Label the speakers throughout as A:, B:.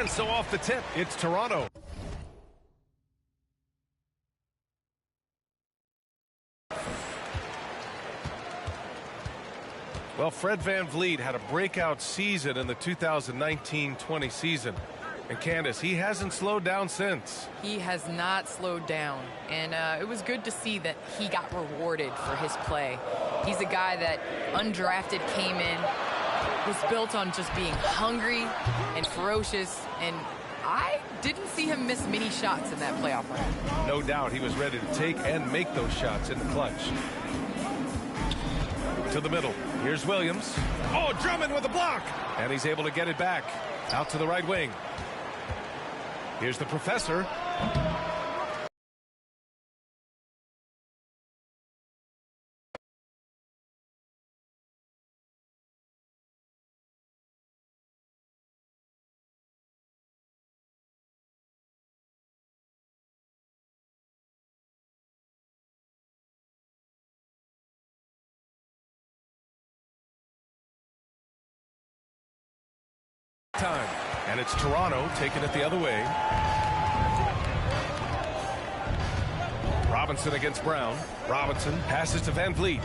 A: And so off the tip, it's Toronto. Well, Fred VanVleet had a breakout season in the 2019-20 season. And Candace, he hasn't slowed down since.
B: He has not slowed down. And it was good to see that he got rewarded for his play. He's a guy that undrafted came in, was built on just being hungry and ferocious. And I didn't see him miss many shots in that playoff run.
A: No doubt he was ready to take and make those shots in the clutch. To the middle. Here's Williams. Oh, Drummond with a block. And he's able to get it back. Out to the right wing. Here's the professor. Time. And it's Toronto taking it the other way. Robinson against Brown. Robinson passes to VanVleet.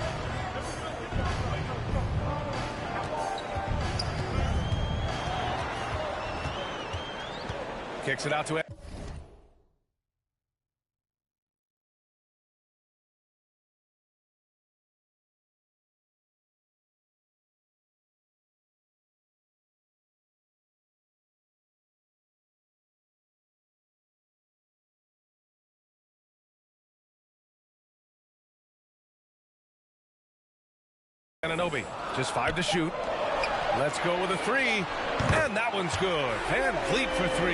A: Kicks it out to Anunoby. Just 5 to shoot. Let's go with a 3. And that one's good. VanVleet for 3.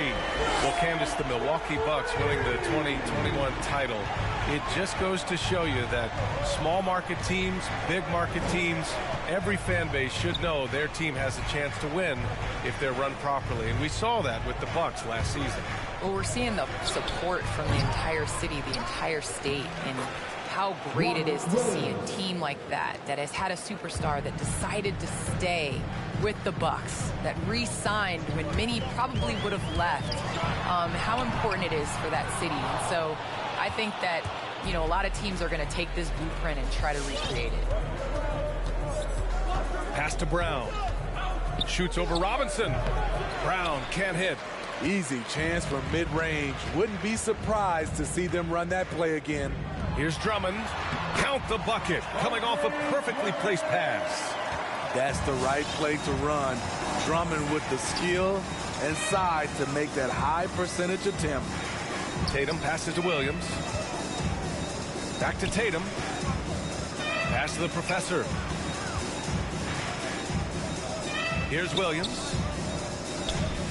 A: Well, Candace, the Milwaukee Bucks winning the 2021 title. It just goes to show you that small market teams, big market teams, every fan base should know their team has a chance to win if they're run properly. And we saw that with the Bucks last season.
B: Well, we're seeing the support from the entire city, the entire state, and how great it is to see a team like that has had a superstar that decided to stay with the Bucks, that re-signed when many probably would have left. How important it is for that city. And so I think that, you know, a lot of teams are going to take this blueprint and try to recreate it.
A: Pass to Brown. Shoots over Robinson. Brown can't hit.
C: Easy chance from mid-range. Wouldn't be surprised to see them run that play again.
A: Here's Drummond. Count the bucket. Coming off a perfectly placed pass.
C: That's the right play to run. Drummond with the skill and size to make that high percentage attempt.
A: Tatum passes to Williams. Back to Tatum. Pass to the professor. Here's Williams.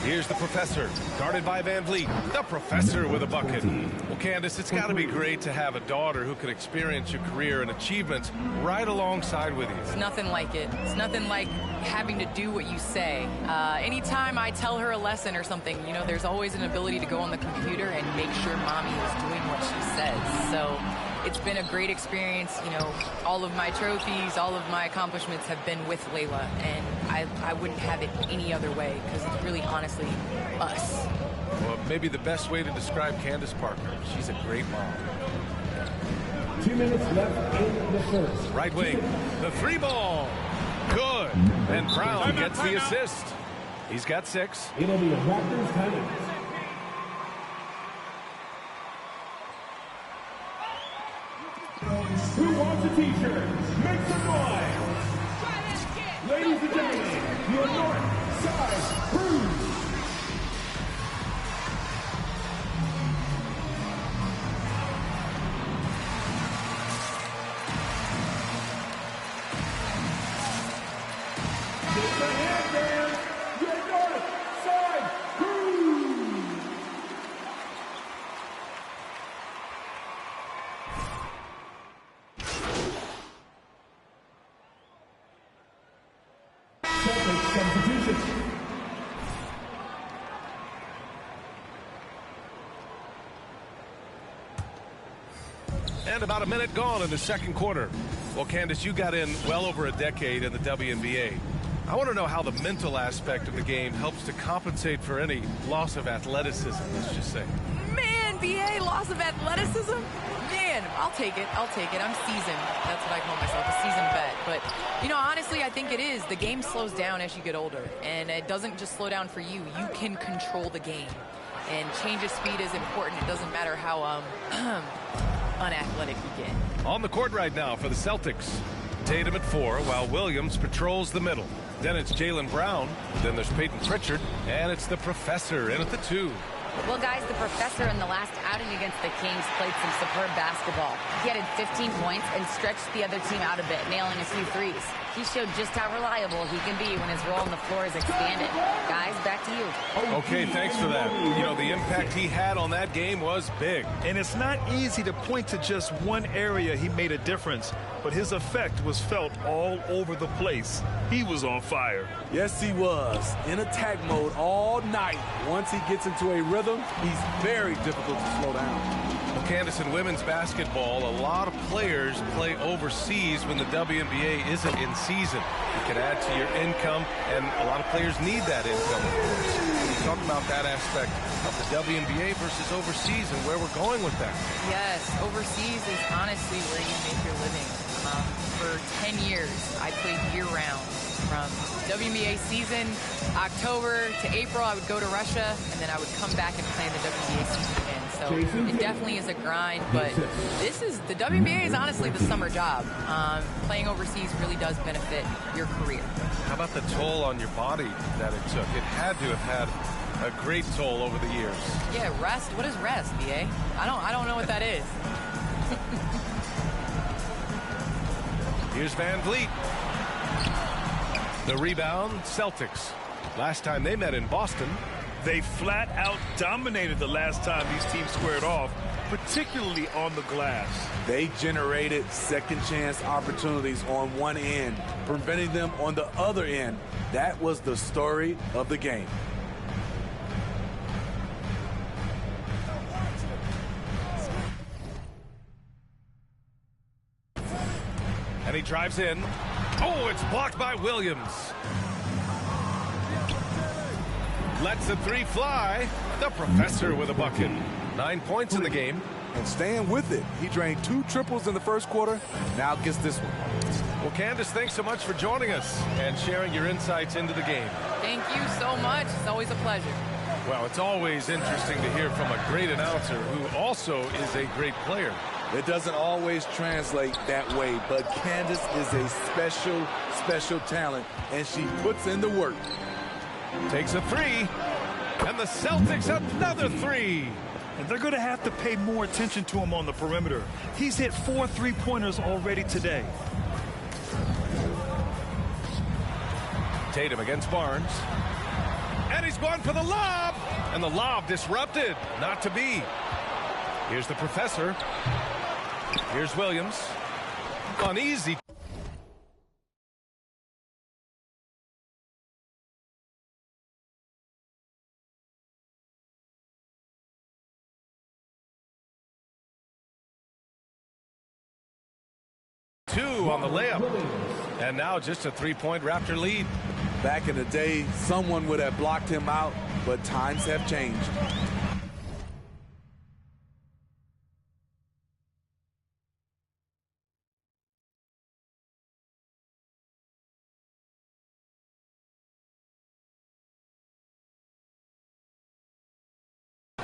A: Here's the professor, guarded by VanVleet. The professor with a bucket. Well, Candace, it's got to be great to have a daughter who can experience your career and achievements right alongside with you.
B: It's nothing like it. It's nothing like having to do what you say. Anytime I tell her a lesson or something, you know, there's always an ability to go on the computer and make sure mommy is doing what she says. So it's been a great experience. You know, all of my trophies, all of my accomplishments have been with Layla, and I wouldn't have it any other way because it's really honestly us.
A: Well, maybe the best way to describe Candace Parker, she's a great mom.
D: 2 minutes left in the first.
A: Right wing, the 3 ball. Good. And Brown gets the assist. He's got 6.
D: It'll be a Raptors timeout. Who wants a t-shirt? Make some noise! Ladies and gentlemen, your North Side Crew! Get the hand there! Your North Side Crew! Substitution.
A: And about a minute gone in the second quarter. Well, Candace, you got in well over a decade in the WNBA. I want to know how the mental aspect of the game helps to compensate for any loss of athleticism, let's just say.
B: Man, BA, loss of athleticism? Man, I'll take it. I'll take it. I'm seasoned. That's what I call myself, a seasoned vet. But, you know, honestly, I think it is. The game slows down as you get older. And it doesn't just slow down for you. You can control the game. And change of speed is important. It doesn't matter how unathletic you get.
A: On the court right now for the Celtics. Tatum at 4 while Williams patrols the middle. Then it's Jaylen Brown. Then there's Peyton Pritchard. And it's the Professor in at the 2.
E: Well, guys, the Professor in the last outing against the Kings played some superb basketball. He added 15 points and stretched the other team out a bit, nailing a few threes. He showed just how reliable he can be when his role on the floor is expanded. Guys, back to you.
A: Okay, thanks for that. You know, the impact he had on that game was big.
F: And it's not easy to point to just one area he made a difference, but his effect was felt all over the place. He was on fire.
C: Yes, he was. In attack mode all night. Once he gets into a rhythm, he's very difficult to slow down.
A: Well, Candace, in women's basketball, a lot of players play overseas when the WNBA isn't in season. You can add to your income, and a lot of players need that income, of course. Can you talk about that aspect of the WNBA versus overseas and where we're going with that?
B: Yes, overseas is honestly where you make your living. For 10 years, I played year-round. From WNBA season, October to April, I would go to Russia, and then I would come back and play in the WNBA season again. So it definitely is a grind, but the WNBA is honestly the summer job. Playing overseas really does benefit your career.
A: How about the toll on your body that it took? It had to have had a great toll over the years.
B: Yeah, rest. What is rest, BA? I don't know what that is.
A: Here's Van Vliet. The rebound, Celtics. Last time they met in Boston.
F: They flat out dominated the last time these teams squared off, particularly on the glass.
C: They generated second chance opportunities on one end, preventing them on the other end. That was the story of the game.
A: And he drives in. Oh, it's blocked by Williams. Lets the 3 fly. The Professor with a bucket. 9 points in the game.
C: And staying with it. He drained 2 triples in the first quarter. Now gets this one.
A: Well, Candace, thanks so much for joining us and sharing your insights into the game.
B: Thank you so much. It's always a pleasure.
A: Well, it's always interesting to hear from a great announcer who also is a great player.
C: It doesn't always translate that way, but Candace is a special, special talent, and she puts in the work.
A: Takes a 3, and the Celtics another 3.
F: And they're going to have to pay more attention to him on the perimeter. He's hit 4 3-pointers already today.
A: Tatum against Barnes. And he's going for the lob. And the lob disrupted. Not to be. Here's the Professor. Here's Williams. Uneasy. Two on the layup. And now just a 3-point Raptor lead.
C: Back in the day, someone would have blocked him out, but times have changed.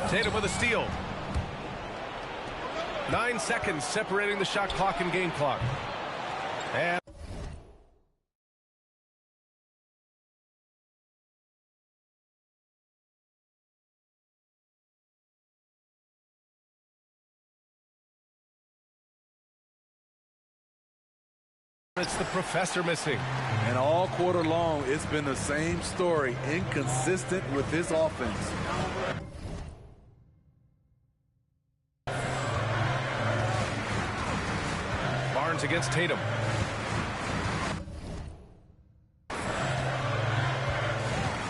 A: Tatum with a steal. 9 seconds separating the shot clock and game clock. And it's the Professor missing.
C: And all quarter long, it's been the same story, inconsistent with his offense.
A: Barnes against Tatum.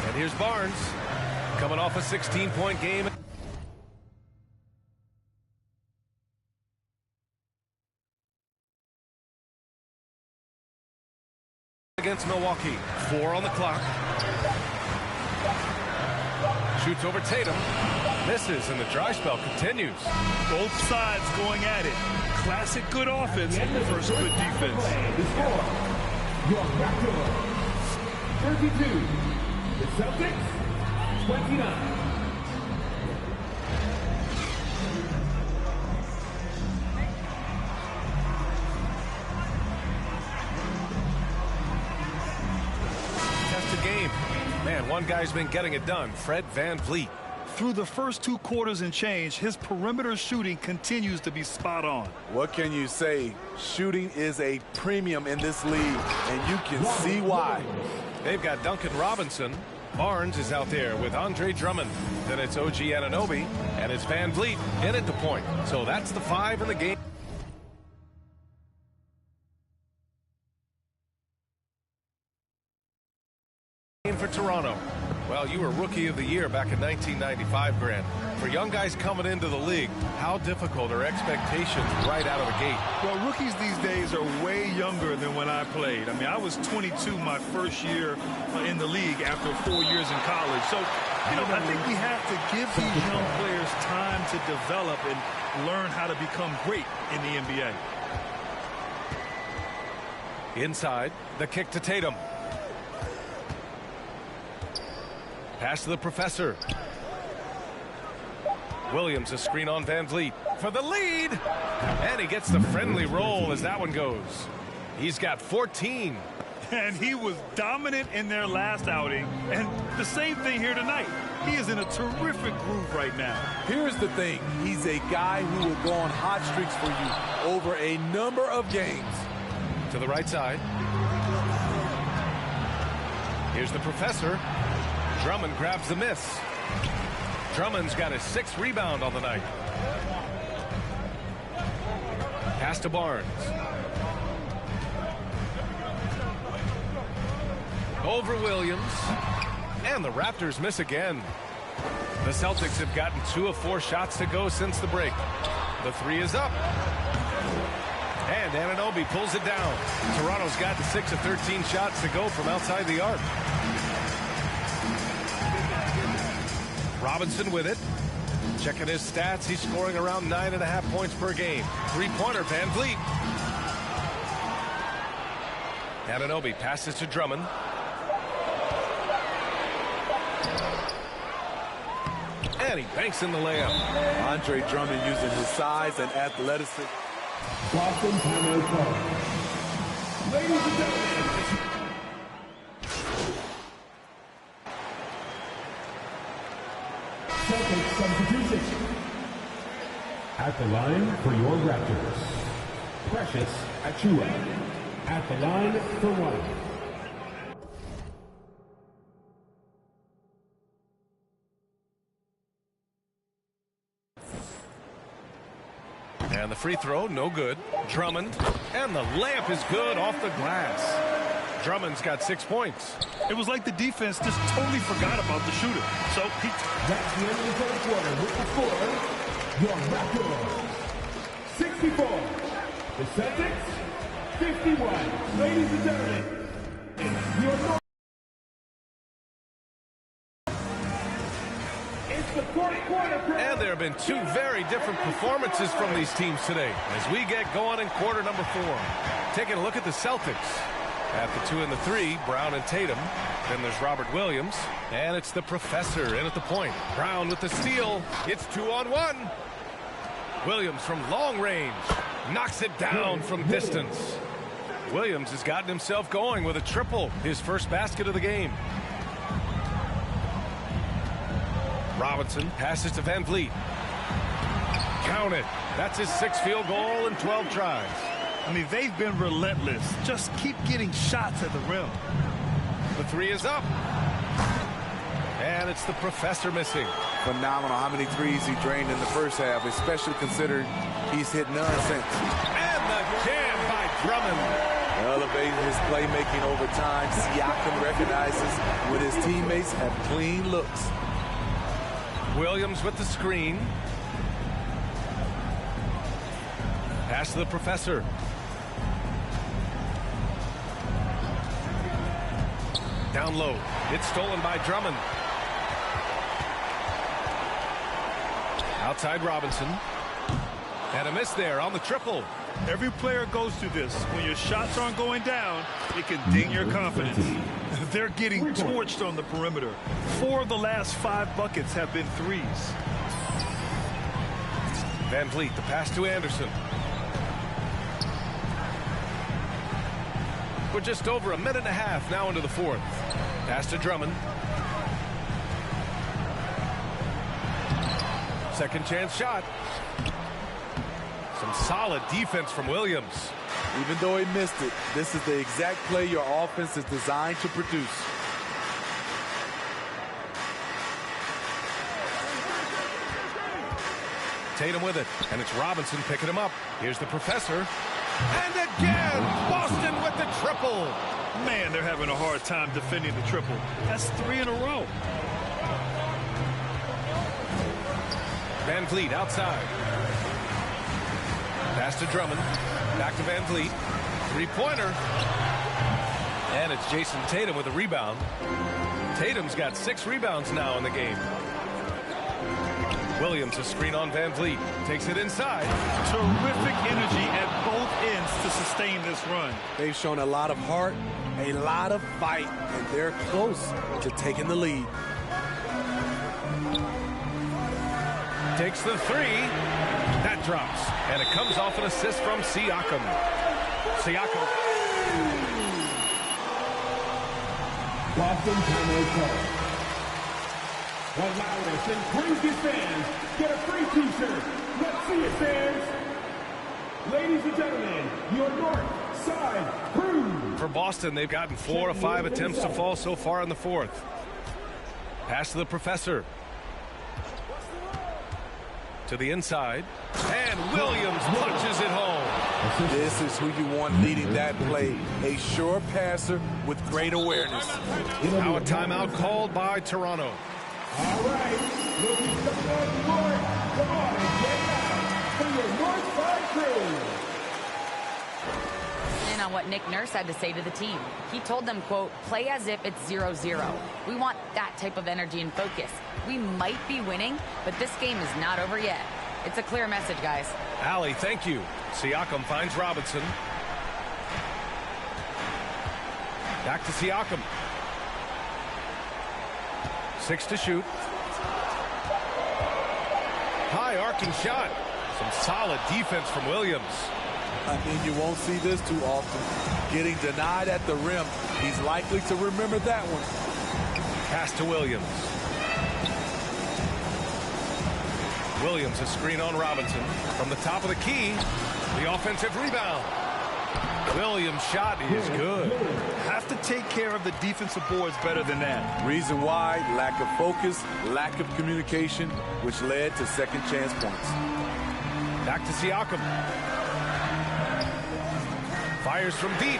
A: And here's Barnes coming off a 16-point game. against Milwaukee. 4 on the clock. Shoots over Tatum. Misses, and the dry spell continues.
F: Both sides going at it. Classic good offense versus good defense.
D: The score, your Raptors 32, the Celtics 29.
A: Game. Man, one guy's been getting it done. Fred VanVleet.
F: Through the first 2 quarters and change, his perimeter shooting continues to be spot on.
C: What can you say? Shooting is a premium in this league, and you can see why.
A: They've got Duncan Robinson. Barnes is out there with Andre Drummond. Then it's OG Anunoby, and it's VanVleet in at the point. So that's the 5 in the game. For Toronto. Well, you were Rookie of the Year back in 1995, Grant. For young guys coming into the league, how difficult are expectations right out of the gate?
F: Well, rookies these days are way younger than when I played. I mean, I was 22 my first year in the league after 4 years in college. So, you know, I think we have to give these young players time to develop and learn how to become great in the NBA.
A: Inside, the kick to Tatum. Pass to the Professor. Williams, a screen on VanVleet for the lead. And he gets the friendly roll as that one goes. He's got 14.
F: And he was dominant in their last outing. And the same thing here tonight. He is in a terrific groove right now.
C: Here's the thing. He's a guy who will go on hot streaks for you over a number of games.
A: To the right side. Here's the Professor. Drummond grabs the miss. Drummond's got his 6th rebound on the night. Pass to Barnes. Over Williams. And the Raptors miss again. The Celtics have gotten 2 of 4 shots to go since the break. The 3 is up. And Anunoby pulls it down. Toronto's gotten 6 of 13 shots to go from outside the arc. Robinson with it. Checking his stats. He's scoring around 9.5 points per game. 3-pointer, VanVleet. Anunoby passes to Drummond. And he banks in the layup.
C: Andre Drummond using his size and athleticism.
D: Boston timeout call. Ladies and gentlemen. Celtics substitution. At the line for your Raptors, Precious Achiuwa. At the line for 1.
A: And the free throw, no good. Drummond, and the layup is good off the glass. Drummond's got 6 points.
F: It was like the defense just totally forgot about the shooter. So he...
D: That's the end of the third quarter with the score, your Raptors 64, the Celtics 51. Ladies and gentlemen, your North. It's the fourth quarter.
A: And there have been 2 very different performances from these teams today as we get going in quarter number 4. Taking a look at the Celtics. At the 2 and the 3, Brown and Tatum. Then there's Robert Williams. And it's the Professor in at the point. Brown with the steal. It's 2-on-1. Williams from long range. Knocks it down from distance. Williams has gotten himself going with a triple. His first basket of the game. Robinson passes to VanVleet. Count it. That's his 6th field goal in 12 tries.
F: I mean, they've been relentless. Just keep getting shots at the rim.
A: The 3 is up. And it's the Professor missing.
C: Phenomenal how many threes he drained in the first half, especially considered he's hit none since.
A: And the jam by Drummond.
C: Elevating his playmaking over time. Siakam recognizes when his teammates have clean looks.
A: Williams with the screen. Pass to the Professor. Down low. It's stolen by Drummond. Outside Robinson. And a miss there on the triple.
F: Every player goes through this. When your shots aren't going down, it can ding your confidence. They're getting torched on the perimeter. 4 of the last 5 buckets have been threes.
A: Van Vliet, the pass to Anderson. We're just over a minute and a half now into the fourth. Pass to Drummond. Second chance shot. Some solid defense from Williams.
C: Even though he missed it, this is the exact play your offense is designed to produce.
A: Tatum with it, and it's Robinson picking him up. Here's the professor. And again, Boston with the triple.
F: Man, they're having a hard time defending the triple. That's 3 in a row.
A: Van Vliet outside. Pass to Drummond. Back to Van Vliet. Three-pointer. And it's Jason Tatum with a rebound. Tatum's got 6 rebounds now in the game. Williams, a screen on Van Vliet. Takes it inside.
F: Terrific energy at both ends to sustain this run.
C: They've shown a lot of heart, a lot of fight, and they're close to taking the lead.
A: Takes the 3. That drops. And it comes off an assist from Siakam. Siakam.
D: Boston timeout call. The loudest and craziest fans get a free t-shirt. Let's see it, fans. Ladies and gentlemen, your North Side Crew.
A: For Boston, they've gotten 4 of 5 attempts to fall so far in the fourth. Pass to the professor. To the inside. And Williams punches it home.
C: This is who you want leading that play. A sure passer with great awareness.
A: Now a timeout called by Toronto.
D: All right, looking someone more. Come on and get out for your North Side Crew.
E: In on what Nick Nurse had to say to the team. He told them, quote, play as if it's 0-0. We want that type of energy and focus. We might be winning, but this game is not over yet. It's a clear message, guys.
A: Allie, thank you. Siakam finds Robinson. Back to Siakam. 6 to shoot. High arcing shot. Some solid defense from Williams.
C: I mean, you won't see this too often. Getting denied at the rim. He's likely to remember that one.
A: Pass to Williams. Williams, a screen on Robinson. From the top of the key, the offensive rebound. Williams' shot is good.
F: Have to take care of the defensive boards better than that.
C: Reason why, lack of focus, lack of communication, which led to second chance points.
A: Back to Siakam. Fires from deep.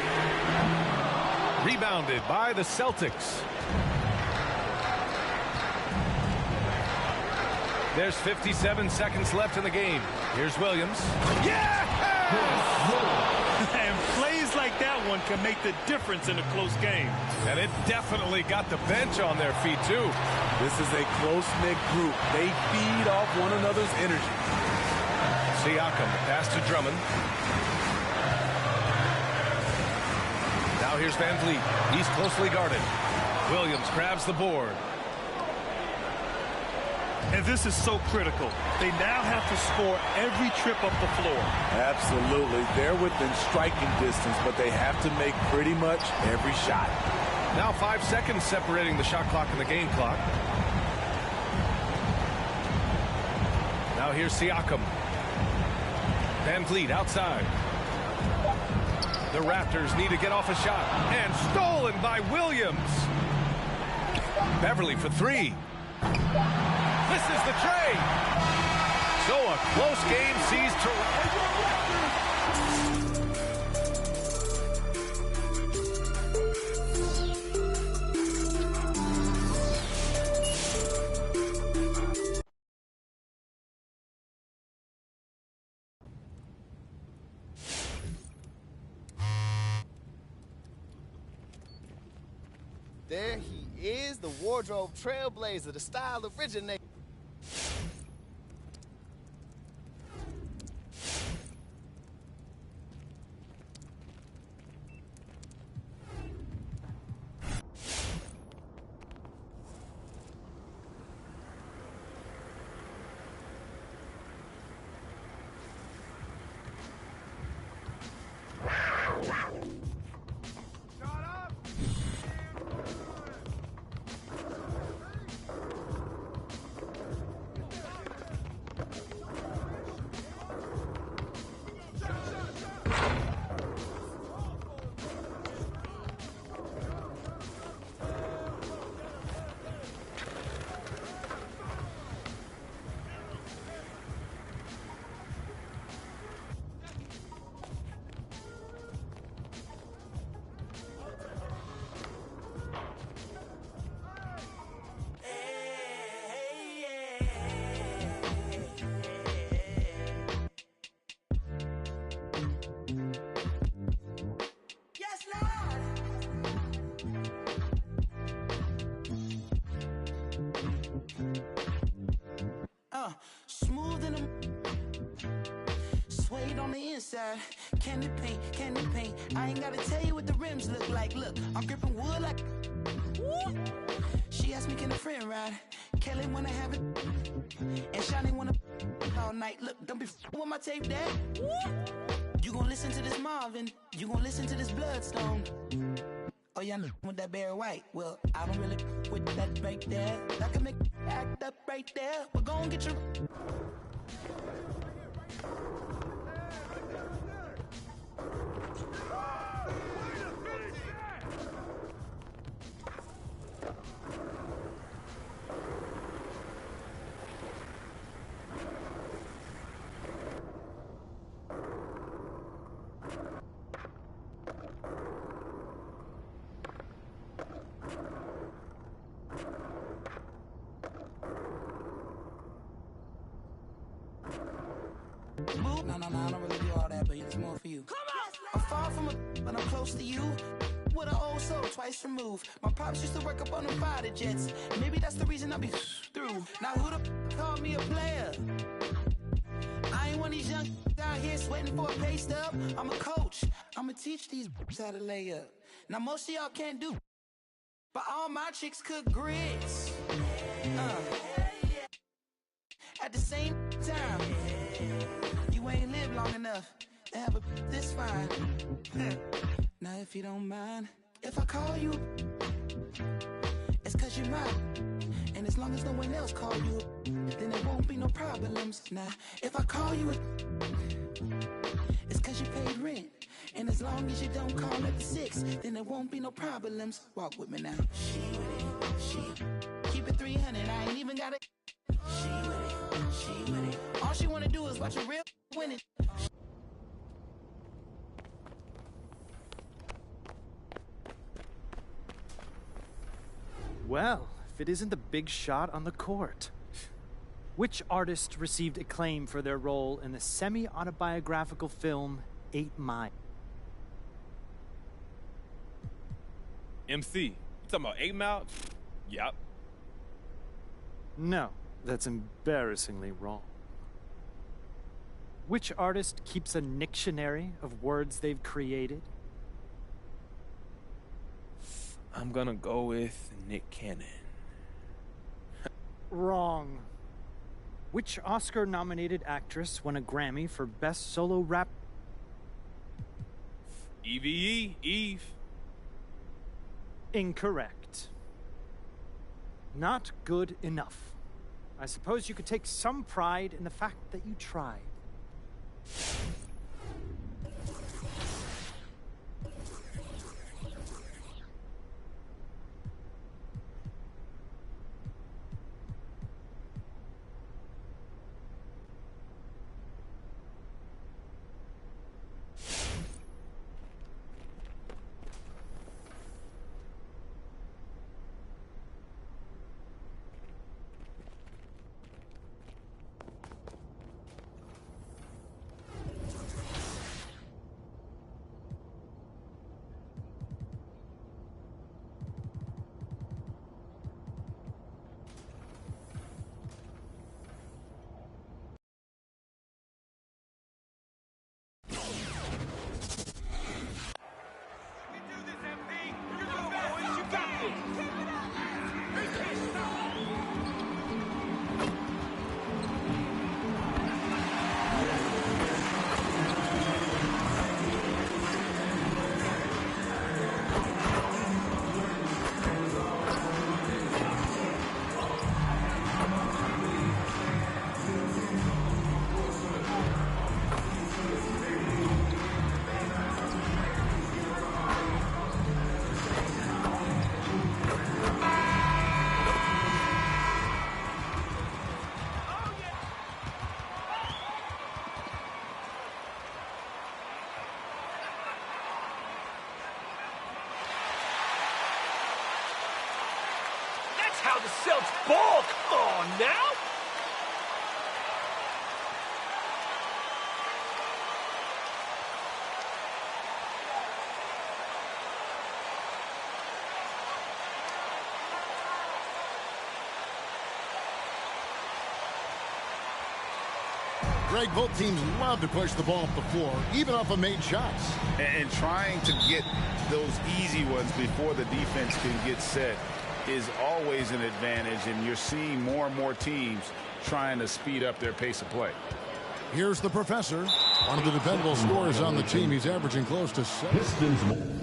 A: Rebounded by the Celtics. There's 57 seconds left in the game. Here's Williams. Yeah!
F: And plays like that one can make the difference in a close game.
A: And it definitely got the bench on their feet, too.
C: This is a close-knit group. They feed off one another's energy.
A: Siakam, pass to Drummond. Now here's Van Vliet. He's closely guarded. Williams grabs the board.
F: And this is so critical. They now have to score every trip up the floor.
C: Absolutely. They're within striking distance, but they have to make pretty much every shot.
A: Now 5 seconds separating the shot clock and the game clock. Now here's Siakam. Van Vliet outside. The Raptors need to get off a shot. And stolen by Williams. Beverly for 3. This is the trade. So a close game sees Toronto.
G: There he is, the wardrobe trailblazer, the style originator.
H: Smooth in the suede on the inside. Candy paint. I ain't gotta tell you what the rims look like. Look, I'm gripping wood like. Woo! She asked me, can a friend ride? Kelly wanna have it, and Shani wanna all night. Look, don't be with my tape, Dad. Woo! You gon' listen to this Marvin. You gon' listen to this Bloodstone. Oh yeah, with that Barry White. Well, I don't really with that right there. I can make act up right there. But go and get your. No, I don't really do all that, but it's more for you. Come on! I'm far from but I'm close to you. With an old soul twice removed. My pops used to work up on them fighter jets. Maybe that's the reason I be through. Now who the called me a player? I ain't one of these young out here sweating for a pay stub. I'm a coach. I'ma teach these how to lay up. Now most of y'all can't do, but all my chicks cook grits. At the same time, you ain't lived long enough to have a this fine. Now if you don't mind, if I call you, it's cause you're mine. And as long as no one else call you, then there won't be no problems. Now if I call you, it's cause you paid rent. And as long as you don't call at the 6, then there won't be no problems. Walk with me now. She with it, she. Keep it 300, I ain't even got it. She with it, she with it. All she wanna do is watch a real win it.
I: Well, if it isn't the big shot on the court. Which artist received acclaim for their role in the semi-autobiographical film 8 Mile?
A: MC. You talking about 8 Mile? Yep.
I: No, that's embarrassingly wrong. Which artist keeps a Nictionary of words they've created?
A: I'm gonna go with Nick Cannon.
I: Wrong. Which Oscar-nominated actress won a Grammy for Best Solo Rap?
A: Eve. Eve.
I: Incorrect. Not good enough. I suppose you could take some pride in the fact that you tried.
J: how the Celts ball. Come on now.
K: Greg, both teams love to push the ball up the floor, even off of made shots.
L: And trying to get those easy ones before the defense can get set is always an advantage, and you're seeing more and more teams trying to speed up their pace of play.
K: Here's the professor, one of the dependable scorers on the team. He's averaging close to 7.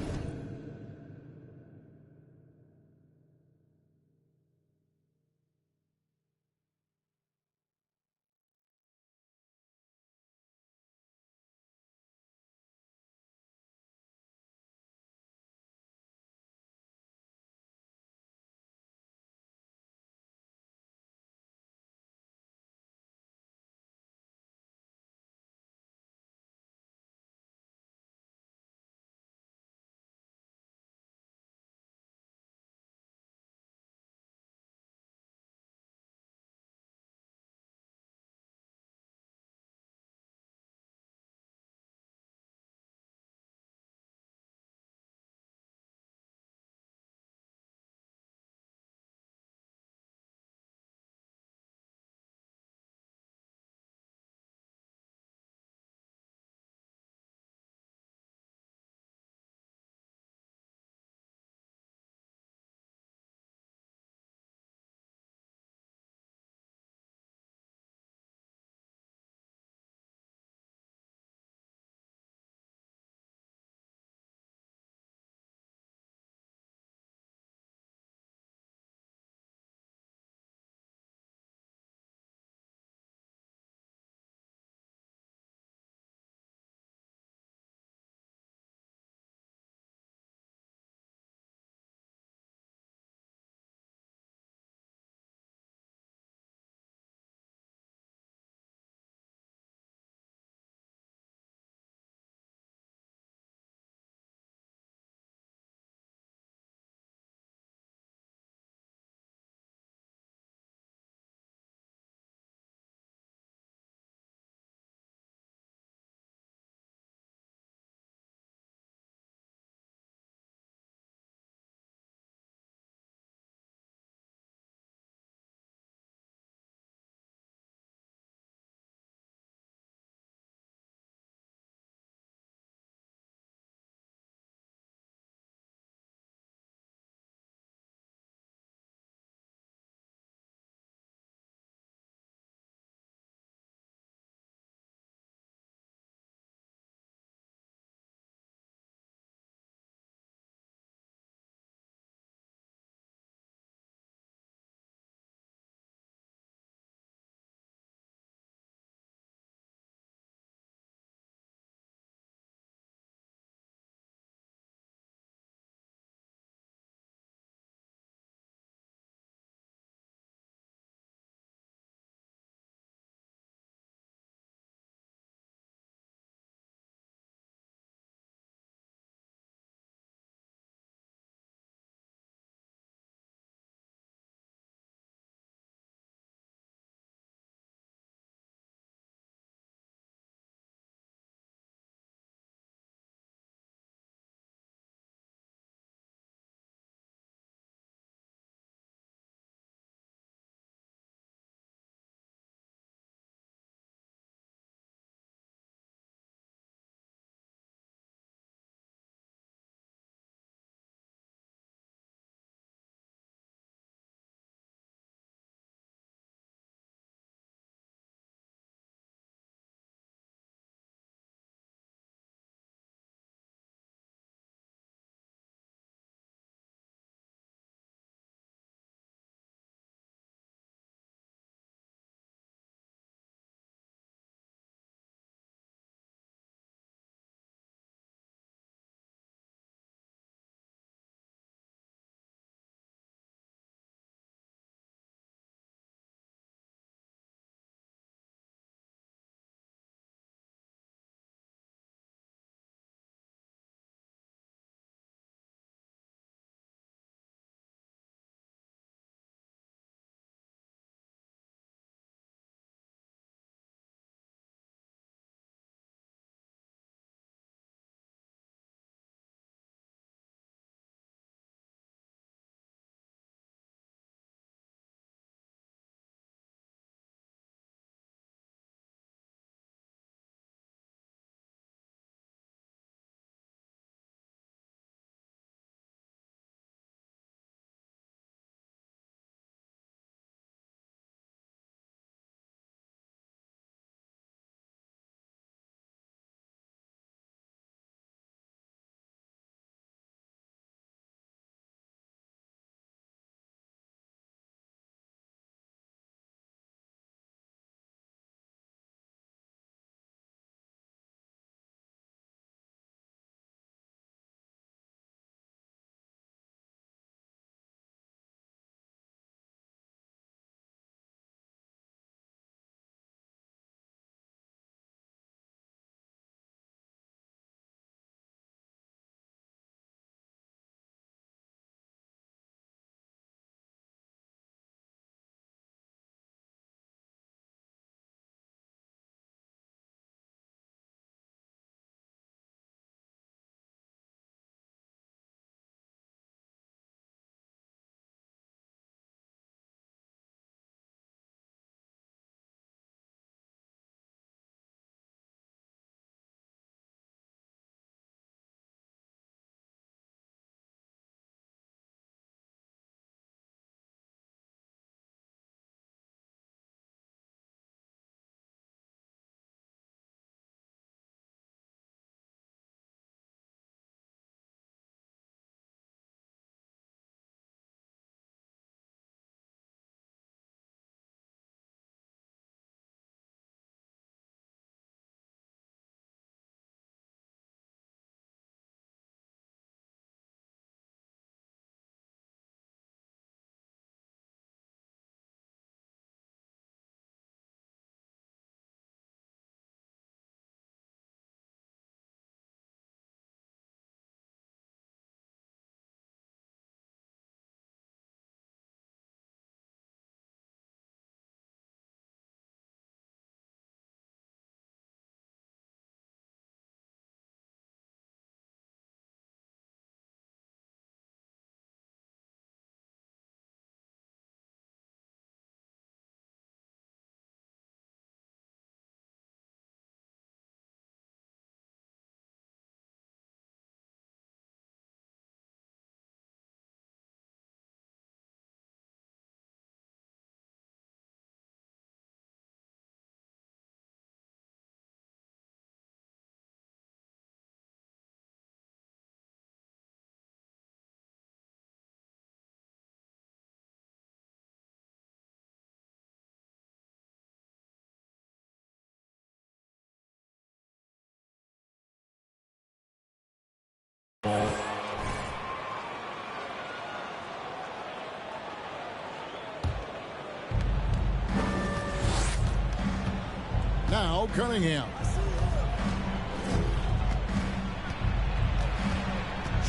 K: Now Cunningham.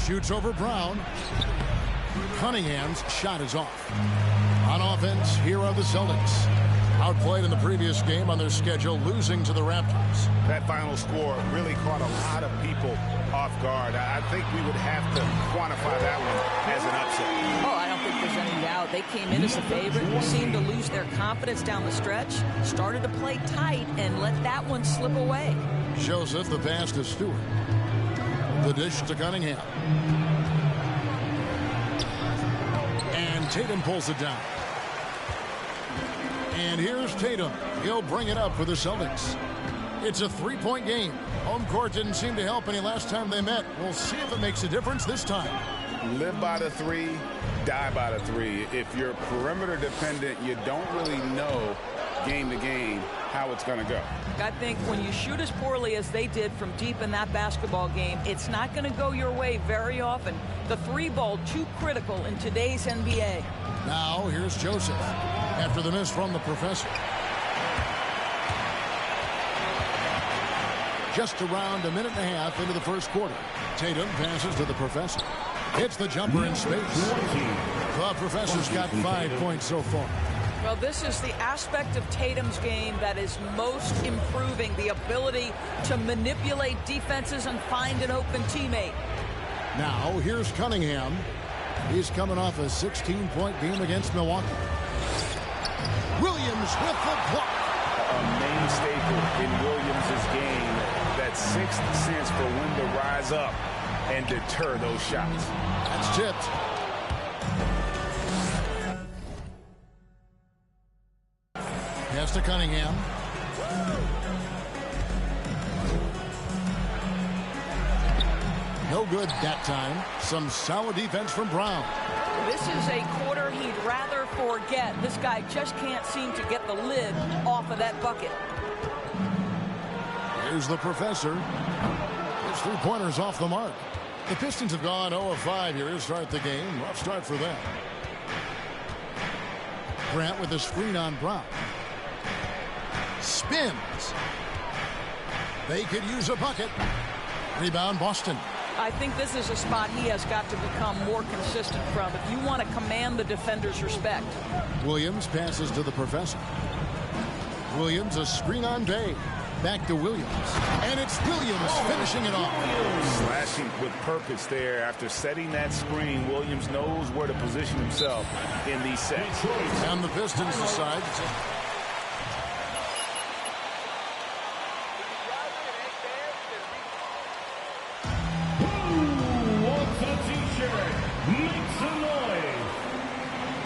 K: Shoots over Brown. Cunningham's shot is off. On offense, here are the Celtics. Outplayed in the previous game on their schedule, losing to the Raptors.
L: That final score really caught a lot of people off guard. I think we would have to quantify that one as an upset.
M: Oh, I don't think there's any doubt. They came in as a favorite, seemed to lose their confidence down the stretch, started to play tight, and let that one slip away.
K: Joseph, the pass to Stewart. The dish to Cunningham. And Tatum pulls it down. And here's Tatum. He'll bring it up for the Celtics. It's a three-point game. Home court didn't seem to help any last time they met. We'll see if it makes a difference this time.
L: Live by the three, die by the three. If you're perimeter dependent, you don't really know game to game how it's going to go.
M: I think when you shoot as poorly as they did from deep in that basketball game, it's not going to go your way very often. The three ball too critical in today's NBA.
K: Now here's Joseph after the miss from the professor. Just around a minute and a half into the first quarter. Tatum passes to the professor. Hits the jumper in space. The professor's got 5 points so far.
M: Well, this is the aspect of Tatum's game that is most improving, the ability to manipulate defenses and find an open teammate.
K: Now here's Cunningham. He's coming off a 16-point game against Milwaukee. Williams with the block.
L: A main staple in Williams' game, that sixth sense for when to rise up and deter those shots.
K: That's tipped. Pass to Cunningham. No good that time. Some solid defense from Brown.
M: This is a quarter he'd rather forget. This guy just can't seem to get the lid off of that bucket.
K: Here's the professor. His three-pointers off the mark. The Pistons have gone 0 of 5 here to start the game. Rough start for them. Grant with a screen on Brown. Spins. They could use a bucket. Rebound Boston.
M: I think this is a spot he has got to become more consistent from if you want to command the defender's respect.
K: Williams passes to the professor. Williams a screen on Bay. Back to Williams. And it's Williams finishing it off.
L: Slashing with purpose there. After setting that screen, Williams knows where to position himself in these sets.
K: And the Pistons decide to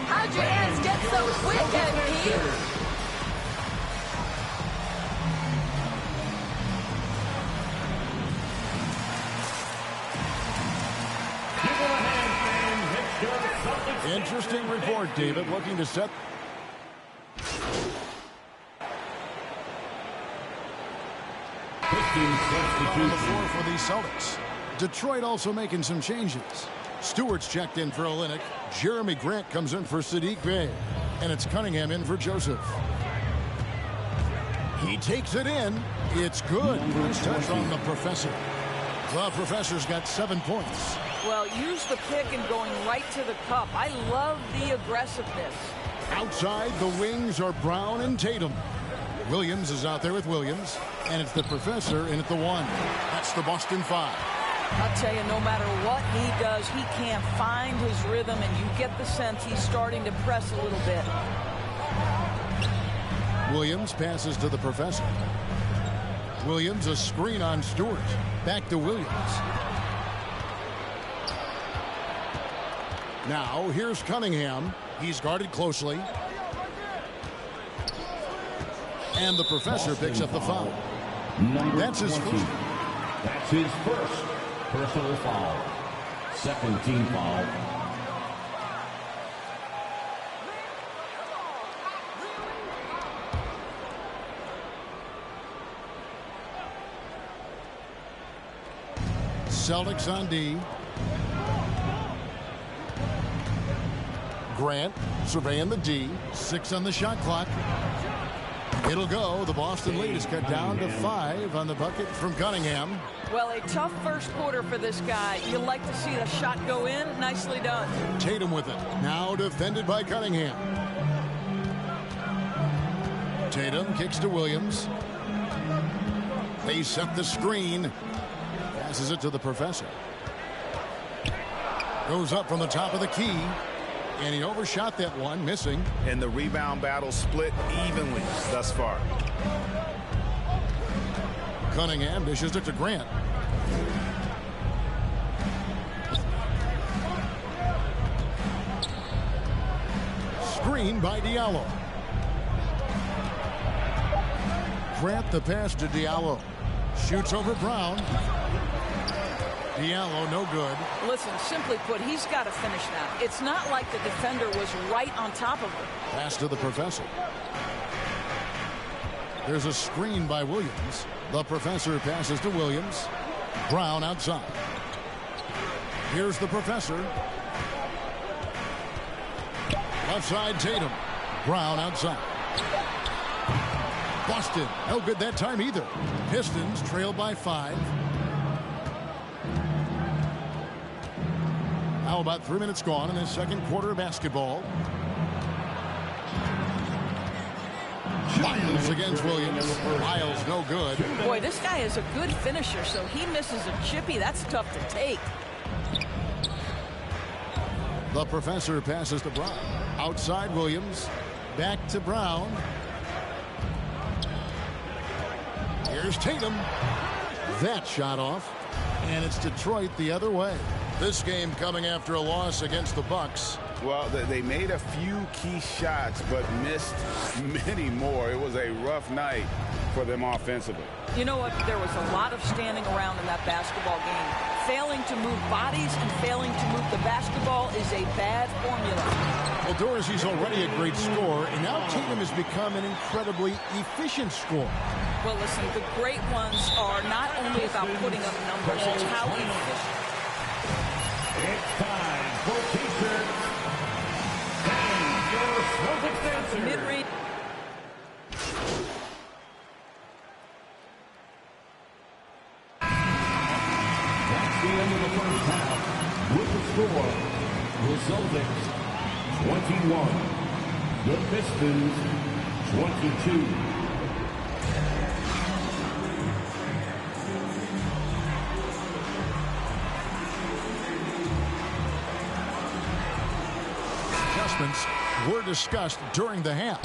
E: How'd your hands get so quick, MP?
K: Interesting report, David, looking to set. On the floor for the Celtics. Detroit also making some changes. Stewart's checked in for Olynyk. Jeremy Grant comes in for Sadiq Bey. And it's Cunningham in for Joseph. He takes it in. It's good. Nice touch on the professor. The professor's got 7 points.
M: Well, use the pick and going right to the cup. I love the aggressiveness.
K: Outside, the wings are Brown and Tatum. Williams is out there with Williams. And it's the professor in at the 1. That's the Boston 5.
M: I'll tell you, no matter what he does, he can't find his rhythm, and you get the sense he's starting to press a little bit.
K: Williams passes to the professor. Williams a screen on Stewart. Back to Williams. Now here's Cunningham. He's guarded closely. And the professor picks up the foul. That's his first.
D: That's his first personal foul. Second team foul.
K: Celtics on D. Grant surveying the D. 6 on the shot clock. It'll go. The Boston lead is cut down to 5 on the bucket from Cunningham.
M: Well, a tough first quarter for this guy. You like to see the shot go in. Nicely done.
K: Tatum with it. Now defended by Cunningham. Tatum kicks to Williams. They set the screen. Passes it to the professor. Goes up from the top of the key. And he overshot that one, missing.
L: And the rebound battle split evenly thus far.
K: Cunningham dishes it to Grant. Screen by Diallo. Grant the pass to Diallo. Shoots over Brown. Diallo, no good.
M: Listen, simply put, he's got to finish that. It's not like the defender was right on top of him.
K: Pass to the professor. There's a screen by Williams. The professor passes to Williams. Brown outside. Here's the professor. Left side, Tatum. Brown outside. Boston, no good that time either. Pistons trail by 5. Now about 3 minutes gone in the second quarter of basketball. Miles against Williams. Miles no good.
M: Boy, this guy is a good finisher, so he misses a chippy. That's tough to take.
K: The professor passes to Brown. Outside Williams. Back to Brown. Here's Tatum. That shot off. And it's Detroit the other way. This game coming after a loss against the Bucks.
L: Well, they made a few key shots, but missed many more. It was a rough night for them offensively.
M: You know what? There was a lot of standing around in that basketball game. Failing to move bodies and failing to move the basketball is a bad formula.
K: Well, Dorsey's already a great scorer, and now Tatum has become an incredibly efficient scorer.
M: Well, listen, the great ones are not only about putting up numbers, it's how efficient.
D: It's time for T-shirts and your Celtics answer.
M: Mid-range.
D: That's the end of the first half. With the score, the Celtics 21, the Pistons 22.
K: Were discussed during the half.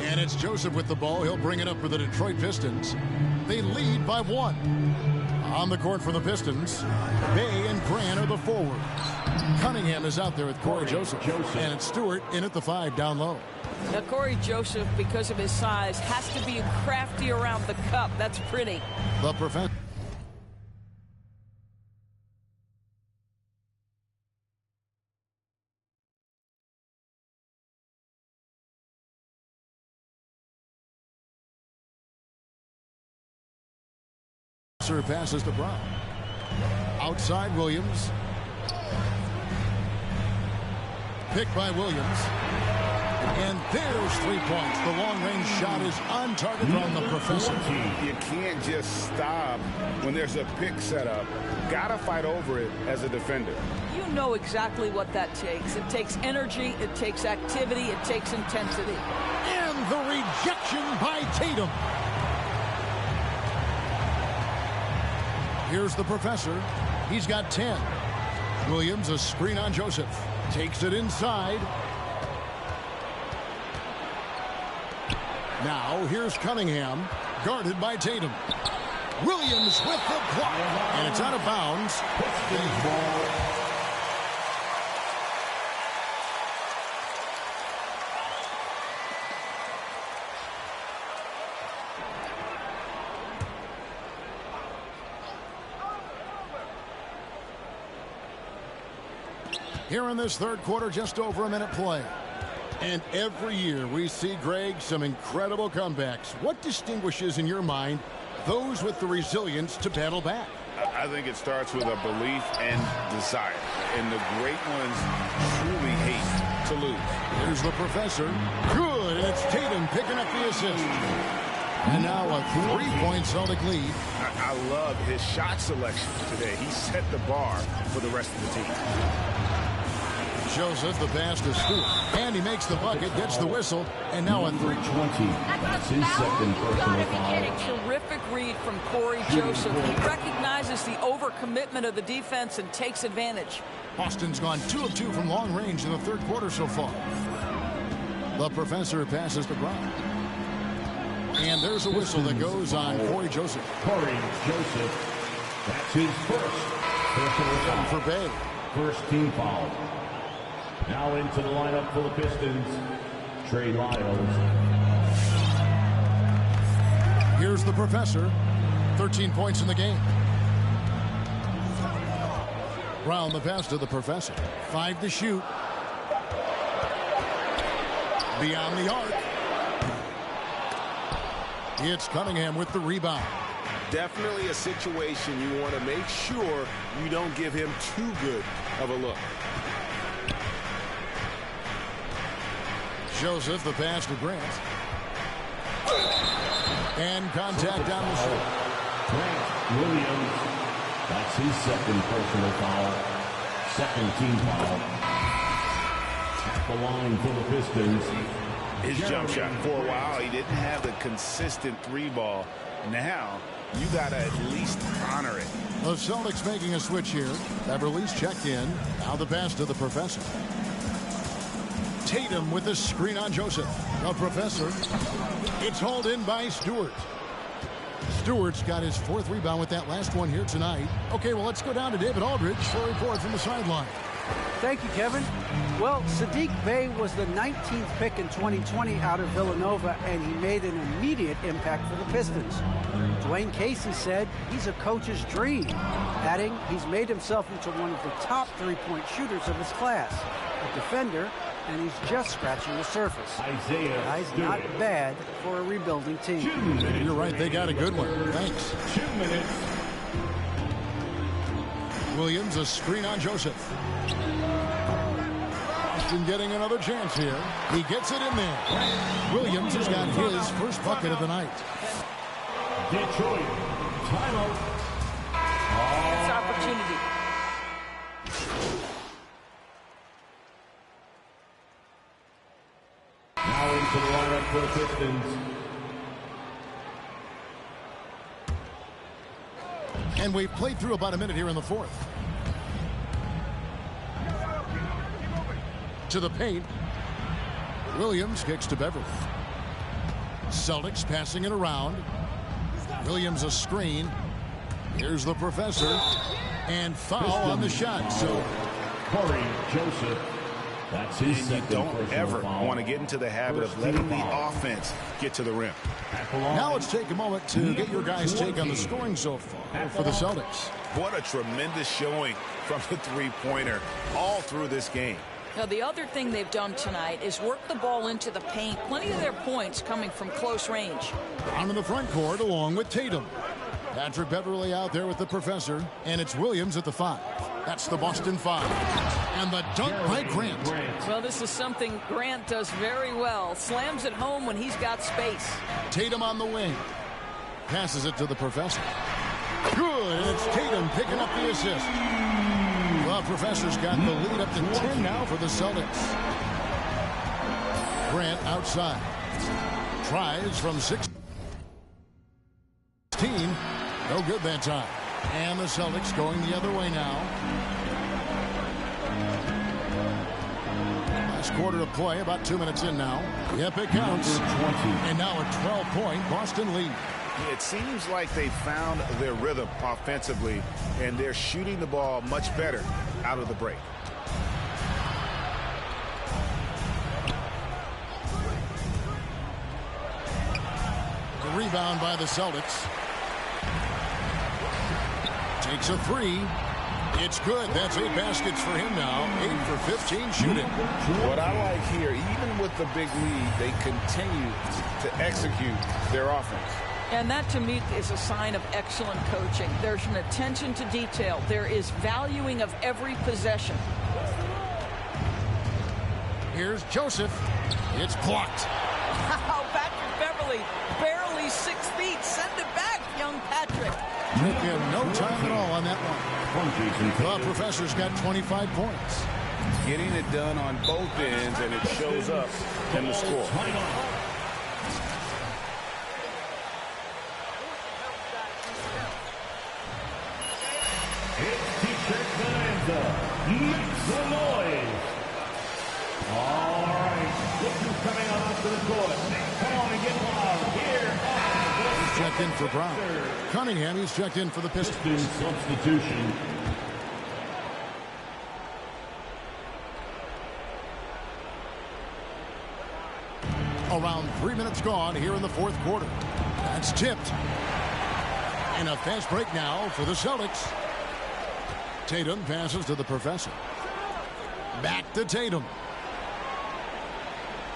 K: And it's Joseph with the ball. He'll bring it up for the Detroit Pistons. They lead by 1. On the court for the Pistons, Bay and Grant are the forwards. Cunningham is out there with Corey Joseph. And it's Stewart in at the 5 down low.
M: Now, Corey Joseph, because of his size, has to be crafty around the cup. That's pretty.
K: The professor. Passes to Brown. Outside Williams. Picked by Williams. And there's 3 points. The long-range shot is on target from the professor.
L: You can't just stop when there's a pick set up. Gotta fight over it as a defender.
M: You know exactly what that takes. It takes energy, it takes activity, it takes intensity.
K: And the rejection by Tatum. Here's the professor. He's got 10. Williams, a screen on Joseph. Takes it inside. Now, here's Cunningham, guarded by Tatum. Williams with the block. And it's out of bounds. Here in this third quarter, just over a minute play. And every year we see, Greg, some incredible comebacks. What distinguishes, in your mind, those with the resilience to battle back?
L: I think it starts with a belief and desire. And the great ones truly hate to lose.
K: Here's the professor. Good, and it's Tatum picking up the assist. And now a 3-point Celtic lead.
L: I love his shot selection today. He set the bar for the rest of the team.
K: Joseph, the pass to Stewart. And he makes the bucket, gets the whistle, and now a 3.
D: That's his second personal foul.
M: Terrific read from Corey Joseph. He recognizes the overcommitment of the defense and takes advantage.
K: Boston's gone 2 of 2 from long range in the third quarter so far. The professor passes to Brown. And there's a whistle that goes on Corey Joseph.
D: Corey Joseph, that's his first personal foul
K: for Bay.
D: First team foul. Now into the lineup for the Pistons, Trey Lyles.
K: Here's the professor, 13 points in the game. Brown the pass to the professor. 5 to shoot. Beyond the arc. It's Cunningham with the rebound.
L: Definitely a situation you want to make sure you don't give him too good of a look.
K: Joseph, the pass to Grant. And contact down the short.
D: Grant Williams, that's his second personal foul. Second team foul. At the line for the Pistons.
L: His jump shot. For a while, he didn't have the consistent 3-ball. Now, you got to at least honor it.
K: The Celtics making a switch here. Beverly's checked in. Now the pass to the professor. Tatum with the screen on Joseph. The professor. It's hauled in by Stewart. Stewart's got his 4th rebound with that last one here tonight. Okay, well, let's go down to David Aldridge for a report from the sideline.
N: Thank you, Kevin. Well, Saddiq Bey was the 19th pick in 2020 out of Villanova, and he made an immediate impact for the Pistons. Dwayne Casey said he's a coach's dream, adding he's made himself into one of the top 3-point shooters of his class, a defender, and he's just scratching the surface. Guy's not bad for a rebuilding team.
K: You're right, they got a good one. Thanks.
D: 2 minutes.
K: Williams, a screen on Joseph. Boston getting another chance here. He gets it in there. Williams has got his first bucket of the night.
D: Detroit, timeout.
M: That's opportunity.
D: Now into the lineup for the Pistons.
K: And we've played through about a minute here in the 4th. To the paint. Williams kicks to Beverly. Celtics passing it around. Williams a screen. Here's the professor. And foul Pistons on the shot. So
D: Corey Joseph. That's his second.
L: You don't ever want to get into the habit of letting the offense get to the rim.
K: Now let's take a moment to get your guys' take on the scoring so far for the Celtics.
L: What a tremendous showing from the 3-pointer all through this game.
M: Now, the other thing they've done tonight is work the ball into the paint. Plenty of their points coming from close range.
K: Down in the front court along with Tatum. Patrick Beverly out there with the professor, and it's Williams at the 5. That's the Boston 5. And the dunk by Grant.
M: Well, this is something Grant does very well. Slams it home when he's got space.
K: Tatum on the wing. Passes it to the professor. Good, and it's Tatum picking up the assist. Well, professor's got the lead up to 10 now for the Celtics. Grant outside. Tries from 16. No good that time. And the Celtics going the other way now. Last quarter of play, about 2 minutes in now. Yep, it counts. And now a 12-point Boston lead.
L: It seems like they found their rhythm offensively, and they're shooting the ball much better out of the break.
K: The rebound by the Celtics. Takes a 3. It's good. That's 8 baskets for him now. 8 for 15 shooting.
L: What I like here, even with the big lead, they continue to execute their offense.
M: And that, to me, is a sign of excellent coaching. There's an attention to detail. There is valuing of every possession.
K: Here's Joseph. It's blocked.
M: Patrick Beverly, barely 6 feet. Send it back, young Patrick.
K: Took him no time at all on that one. The Professor's got 25 points.
L: Getting it done on both ends, and it shows up in the score.
D: It's T-shirt bonanza. Make some noise. All right, look who's coming on to the court. Come on and get loud. Here
K: He's checked in for Brown. Cunningham, he's checked in for the Pistons.
D: Substitution.
K: Around 3 minutes gone here in the fourth quarter. That's tipped. And a fast break now for the Celtics. Tatum passes to the Professor. Back to Tatum.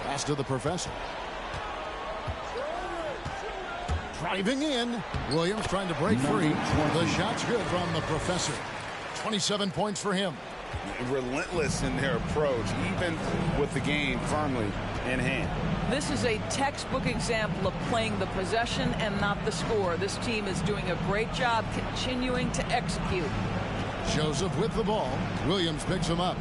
K: Pass to the Professor. Driving in. Williams trying to break free. The shot's good from the Professor. 27 points for him.
L: Relentless in their approach, even with the game firmly in hand.
M: This is a textbook example of playing the possession and not the score. This team is doing a great job continuing to execute.
K: Joseph with the ball. Williams picks him up.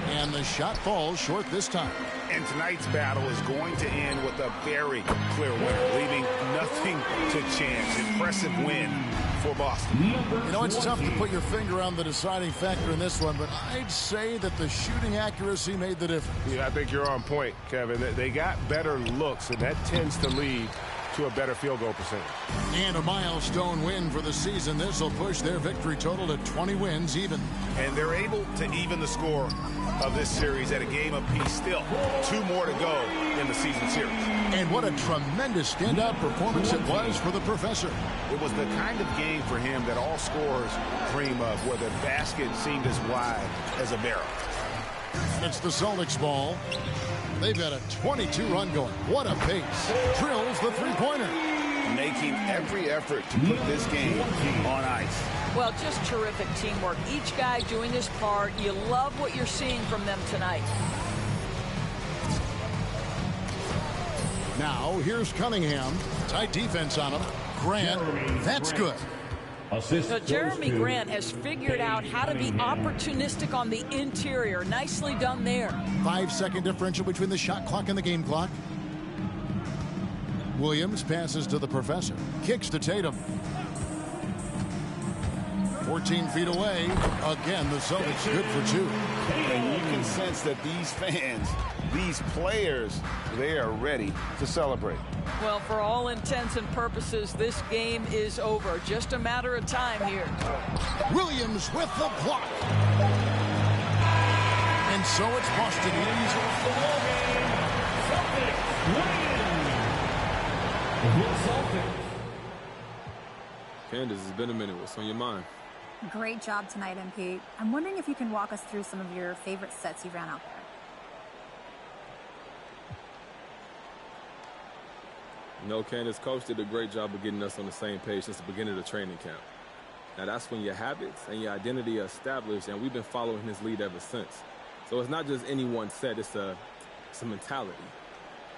K: And the shot falls short this time.
L: And tonight's battle is going to end with a very clear winner, leaving nothing to chance. Impressive win for Boston.
K: You know, it's tough to put your finger on the deciding factor in this one, but I'd say that the shooting accuracy made the difference.
A: Yeah, I think you're on point, Kevin. They got better looks, and that tends to lead to a better field goal percentage.
K: And a milestone win for the season. This will push their victory total to 20 wins even.
L: And they're able to even the score of this series at a game apiece still. 2 more to go in the season series.
K: And what a tremendous standout performance it was for the Professor.
L: It was the kind of game for him that all scorers dream of, where the basket seemed as wide as a barrel.
K: It's the Celtics ball. They've got a 22-run going. What a pace. Drills the three-pointer.
L: Making every effort to put this game on ice.
M: Well, just terrific teamwork. Each guy doing his part. You love what you're seeing from them tonight.
K: Now, here's Cunningham. Tight defense on him. Grant, that's good.
M: So Jeremy Grant has figured out how to be opportunistic on the interior. Nicely done there.
K: 5-second differential between the shot clock and the game clock. Williams passes to the Professor. Kicks to Tatum. 14 feet away. Again, the Celtics good for 2.
L: And you can sense that these fans, these players, they are ready to celebrate.
M: Well, for all intents and purposes, this game is over. Just a matter of time here.
K: Williams with the block. And so it's Boston.
O: Candace, it's been a minute. What's on your mind?
P: Great job tonight, MP. I'm wondering if you can walk us through some of your favorite sets you ran out there.
O: You know, Candace, Coach did a great job of getting us on the same page since the beginning of the training camp. Now, that's when your habits and your identity are established, and we've been following his lead ever since. So it's not just any one set, it's a mentality.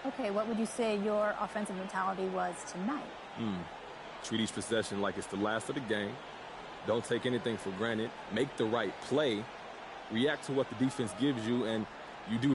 P: Okay, what would you say your offensive mentality was tonight?
O: Treat each possession like it's the last of the game. Don't take anything for granted. Make the right play. React to what the defense gives you, and you do.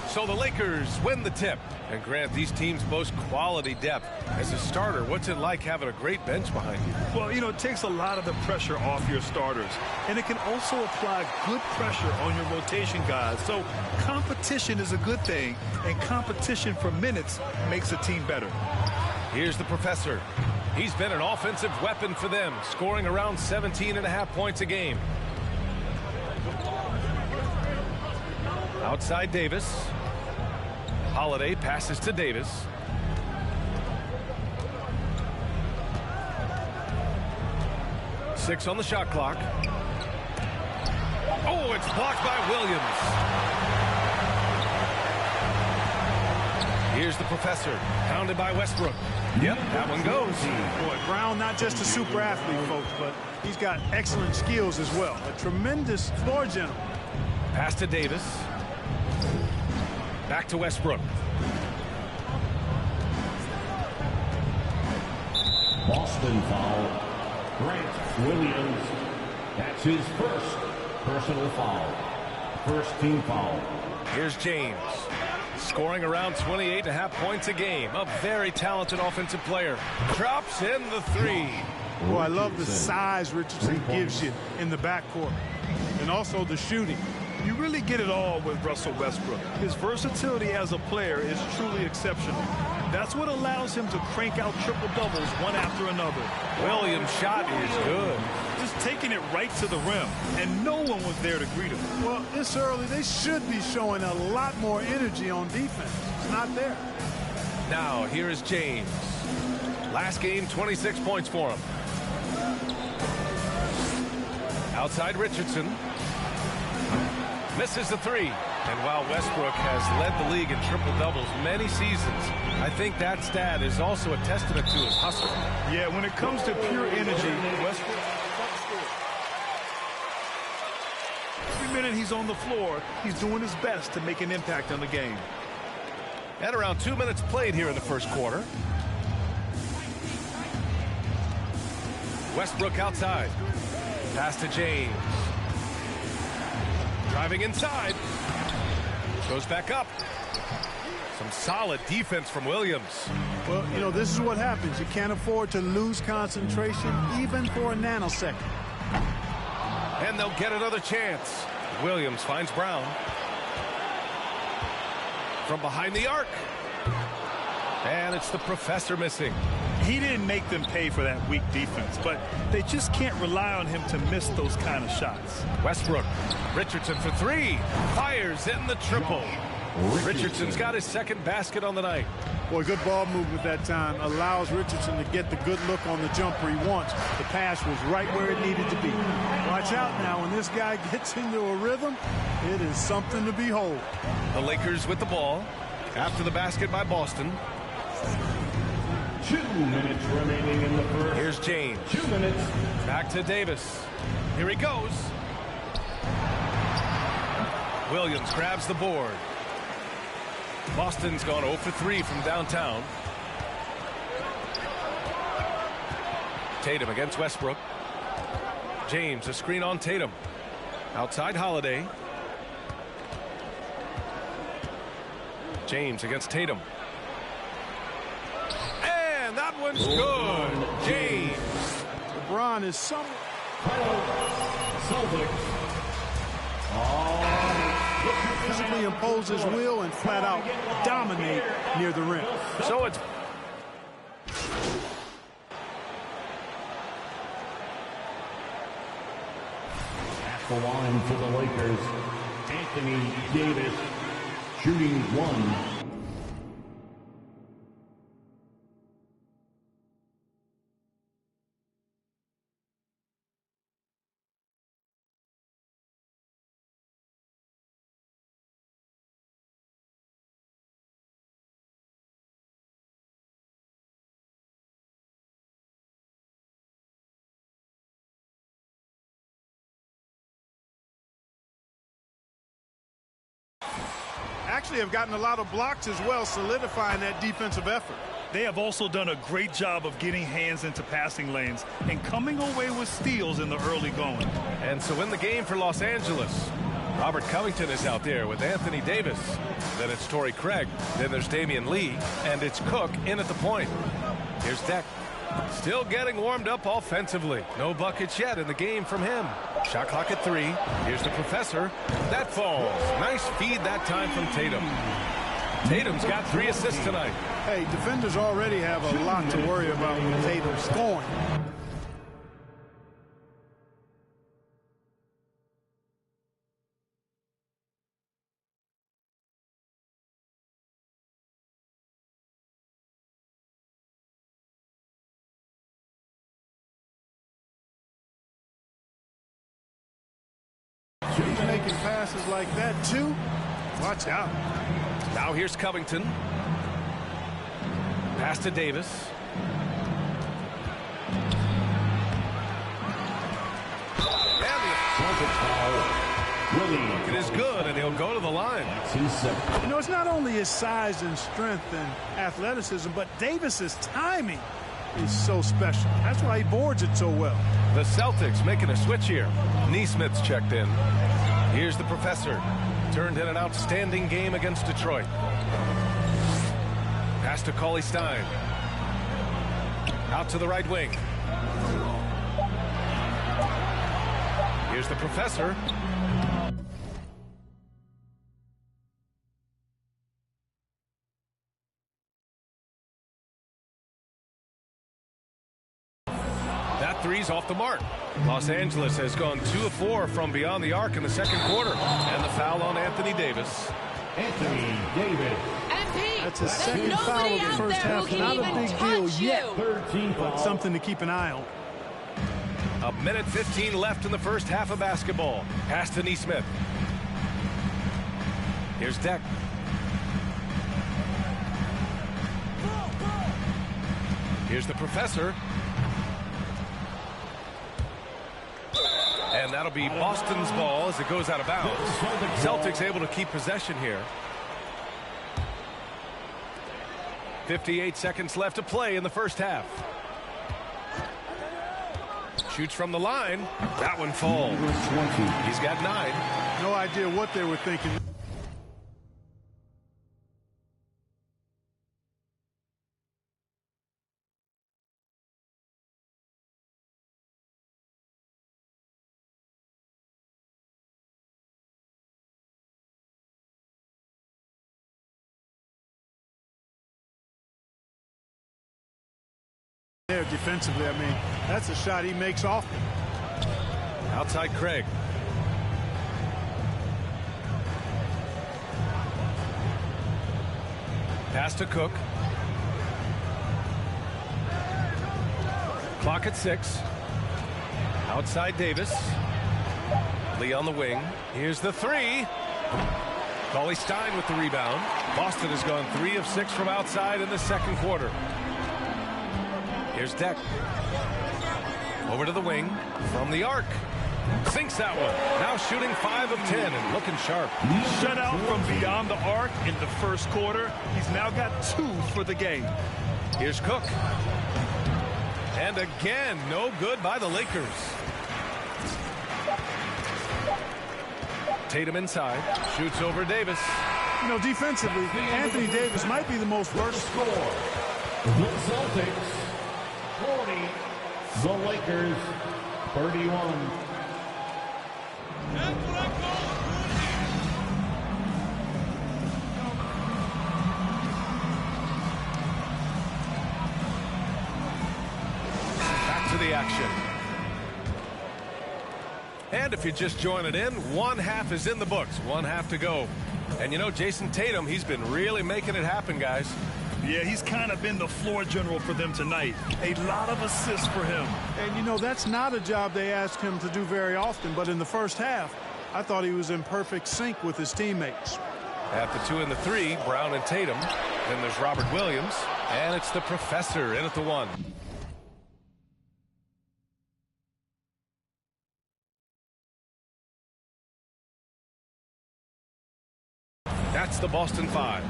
A: So the Lakers win the tip. And Grant, these teams boast quality depth. As a starter, what's it like having a great bench behind you?
F: Well, you know, it takes a lot of the pressure off your starters. And it can also apply good pressure on your rotation guys. So competition is a good thing. And competition for minutes makes a team better.
A: Here's the professor. He's been an offensive weapon for them, scoring around 17.5 points a game. Outside Davis. Holiday passes to Davis. Six on the shot clock. Oh, it's blocked by Williams. Here's the professor, pounded by Westbrook. Yep, that one goes.
Q: Boy, Brown, not just a super athlete, folks, but he's got excellent skills as well. A tremendous floor general.
A: Pass to Davis. Back to Westbrook.
D: Boston foul. Grant Williams. That's his first personal foul. First team foul.
A: Here's James. Scoring around 28.5 points a game. A very talented offensive player. Drops in the three.
Q: Boy, I love the size Richardson gives you in the backcourt. And also the shooting.
F: You really get it all with Russell Westbrook. His versatility as a player is truly exceptional. That's what allows him to crank out triple-doubles one after another.
A: Williams' shot is good.
F: Just taking it right to the rim, and no one was there to greet him.
Q: Well, this early, they should be showing a lot more energy on defense. It's not there.
A: Now, here is James. Last game, 26 points for him. Outside Richardson. Misses the three. And while Westbrook has led the league in triple-doubles many seasons, I think that stat is also a testament to his hustle.
F: Yeah, when it comes to pure energy, Westbrook, every minute he's on the floor, he's doing his best to make an impact on the game.
A: At around 2 minutes played here in the first quarter. Westbrook outside. Pass to James. Driving inside. Goes back up. Some solid defense from Williams.
Q: Well, you know, this is what happens. You can't afford to lose concentration even for a nanosecond.
A: And they'll get another chance. Williams finds Brown. From behind the arc. And it's the professor missing.
F: He didn't make them pay for that weak defense, but they just can't rely on him to miss those kind of shots.
A: Westbrook. Richardson for three. Fires in the triple. Richardson's got his second basket on the night.
Q: Boy, good ball movement that time. Allows Richardson to get the good look on the jumper he wants. The pass was right where it needed to be. Watch out now. When this guy gets into a rhythm, it is something to behold.
A: The Lakers with the ball. After the basket by Boston.
D: 2 minutes remaining in the first.
A: Here's James.
D: 2 minutes.
A: Back to Davis. Here he goes. Williams grabs the board. Boston's gone 0 for 3 from downtown. Tatum against Westbrook. James, a screen on Tatum. Outside Holiday. James against Tatum. And that one's good. James.
Q: LeBron is some. Physically impose his will and flat out dominate near the rim.
A: So it's
D: at the line for the Lakers, Anthony Davis, shooting 1.
Q: Actually have gotten a lot of blocks as well, solidifying that defensive effort.
F: they have also done a great job of getting hands into passing lanes and coming away with steals in the early going.
A: And so in the game for Los Angeles, Robert Covington is out there with Anthony Davis. Then it's Torrey Craig. Then there's Damian Lee. And it's Cook in at the point. Here's Deck. Still getting warmed up offensively. No buckets yet in the game from him. Shot clock at 3. Here's the Professor. That falls. Nice feed that time from Tatum. Tatum's got 3 assists tonight.
Q: Hey, defenders already have a lot to worry about when Tatum's scoring. He's making passes like that, too. Watch out.
A: Now here's Covington. Pass to Davis. It is good, and he'll go to the line.
Q: You know, it's not only his size and strength and athleticism, but Davis's timing is so special. That's why he boards it so well.
A: The Celtics making a switch here. Neesmith's checked in. Here's the Professor. Turned in an outstanding game against Detroit. Pass to Cauley Stein. Out to the right wing. Here's the Professor. That three's off the mark. Los Angeles has gone 2 of 4 from beyond the arc in the second quarter. And the foul on Anthony Davis.
D: Anthony Davis.
Q: That's his second foul of the first half. Not a big deal yet, but something to keep an eye on.
A: 1:15 left in the first half of basketball. Pass to Neesmith. Here's Deck. Here's the Professor. And that'll be Boston's ball as it goes out of bounds. Celtics able to keep possession here. 58 seconds left to play in the first half. Shoots from the line. That one falls. He's got 9.
Q: No idea what they were thinking. There defensively, I mean, that's a shot he makes often.
A: Outside Craig. Pass to Cook. Clock at 6. Outside Davis. Lee on the wing. Here's the 3. Cauley Stein with the rebound. Boston has gone 3 of 6 from outside in the second quarter. Here's Deck. Over to the wing. From the arc. Sinks that one. Now shooting 5 of 10 and looking sharp.
F: Shut out from beyond the arc in the first quarter. He's now got 2 for the game.
A: Here's Cook. And again, no good by the Lakers. Tatum inside. Shoots over Davis.
Q: You know, defensively, Anthony Davis might be the most versatile.
D: The Celtics 40, the Lakers 31.
A: Back to the action. And if you're just joining in, 1 half is in the books. 1 half to go. And you know, Jason Tatum, he's been really making it happen, guys.
F: Yeah, he's kind of been the floor general for them tonight. A lot of assists for him.
Q: And, you know, that's not a job they ask him to do very often. But in the first half, I thought he was in perfect sync with his teammates.
A: At the 2 and the 3, Brown and Tatum. Then there's Robert Williams. And it's the Professor in at the 1. That's the Boston 5.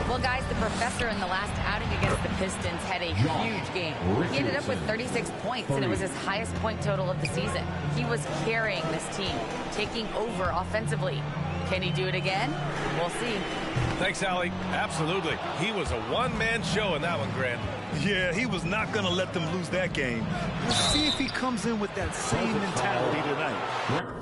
E: Well, guys, the professor in the last outing against the Pistons had a huge game. He ended up with 36 points, and it was his highest point total of the season. He was carrying this team, taking over offensively. Can he do it again? We'll see.
A: Thanks, Allie. Absolutely. He was a one-man show in that one, Grant.
F: Yeah, he was not going to let them lose that game. We'll see if he comes in with that same mentality tonight.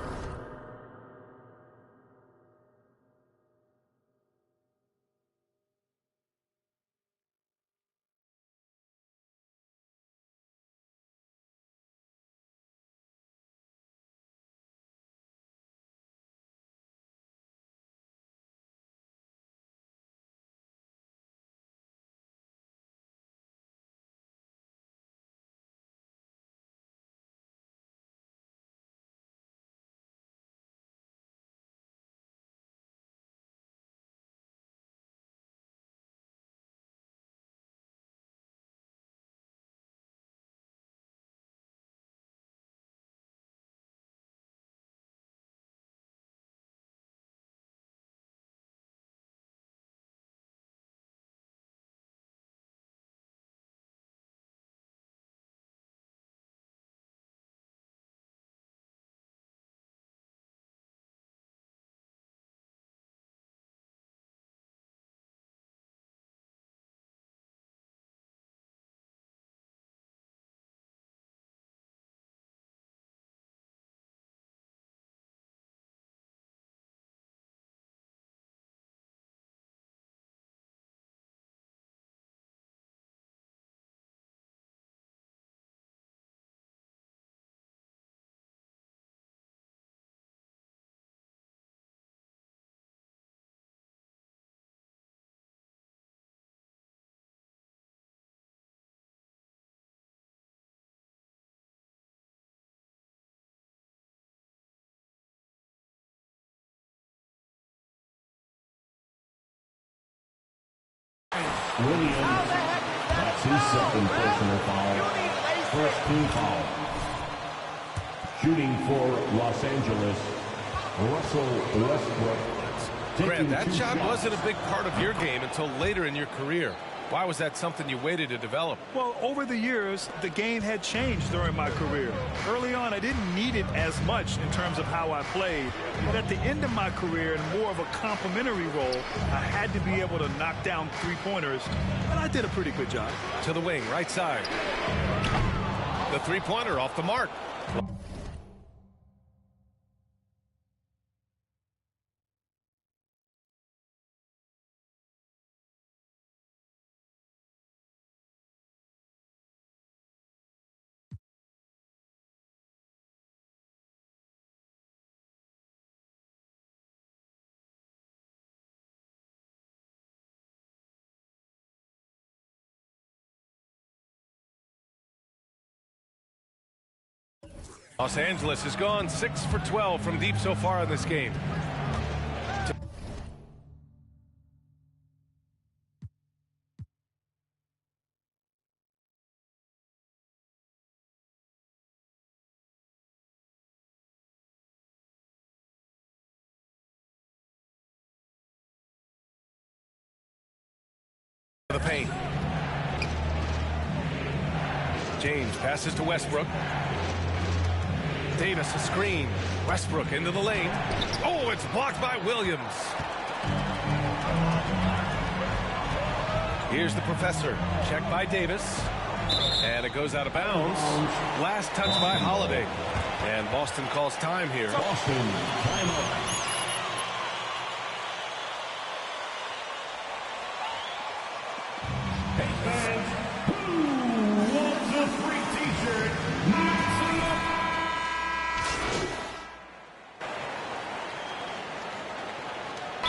D: Williams, that's his second personal foul. First team foul. Shooting for Los Angeles, Russell Westbrook.
A: Grant, that shot wasn't a big part of your game until later in your career. Why was that something you waited to develop?
F: Well, over the years, the game had changed during my career. Early on, I didn't need it as much in terms of how I played. But at the end of my career, in more of a complementary role, I had to be able to knock down three-pointers, and I did a pretty good job.
A: To the wing, right side. The three-pointer off the mark. Los Angeles has gone 6 for 12 from deep so far in this game. The paint. James passes to Westbrook. Davis a screen. Westbrook into the lane. Oh, it's blocked by Williams. Here's the professor. Check by Davis. And it goes out of bounds. Last touch by Holiday. And Boston calls time here.
D: Boston, timeout. Hey fans, who wants a free t-shirt?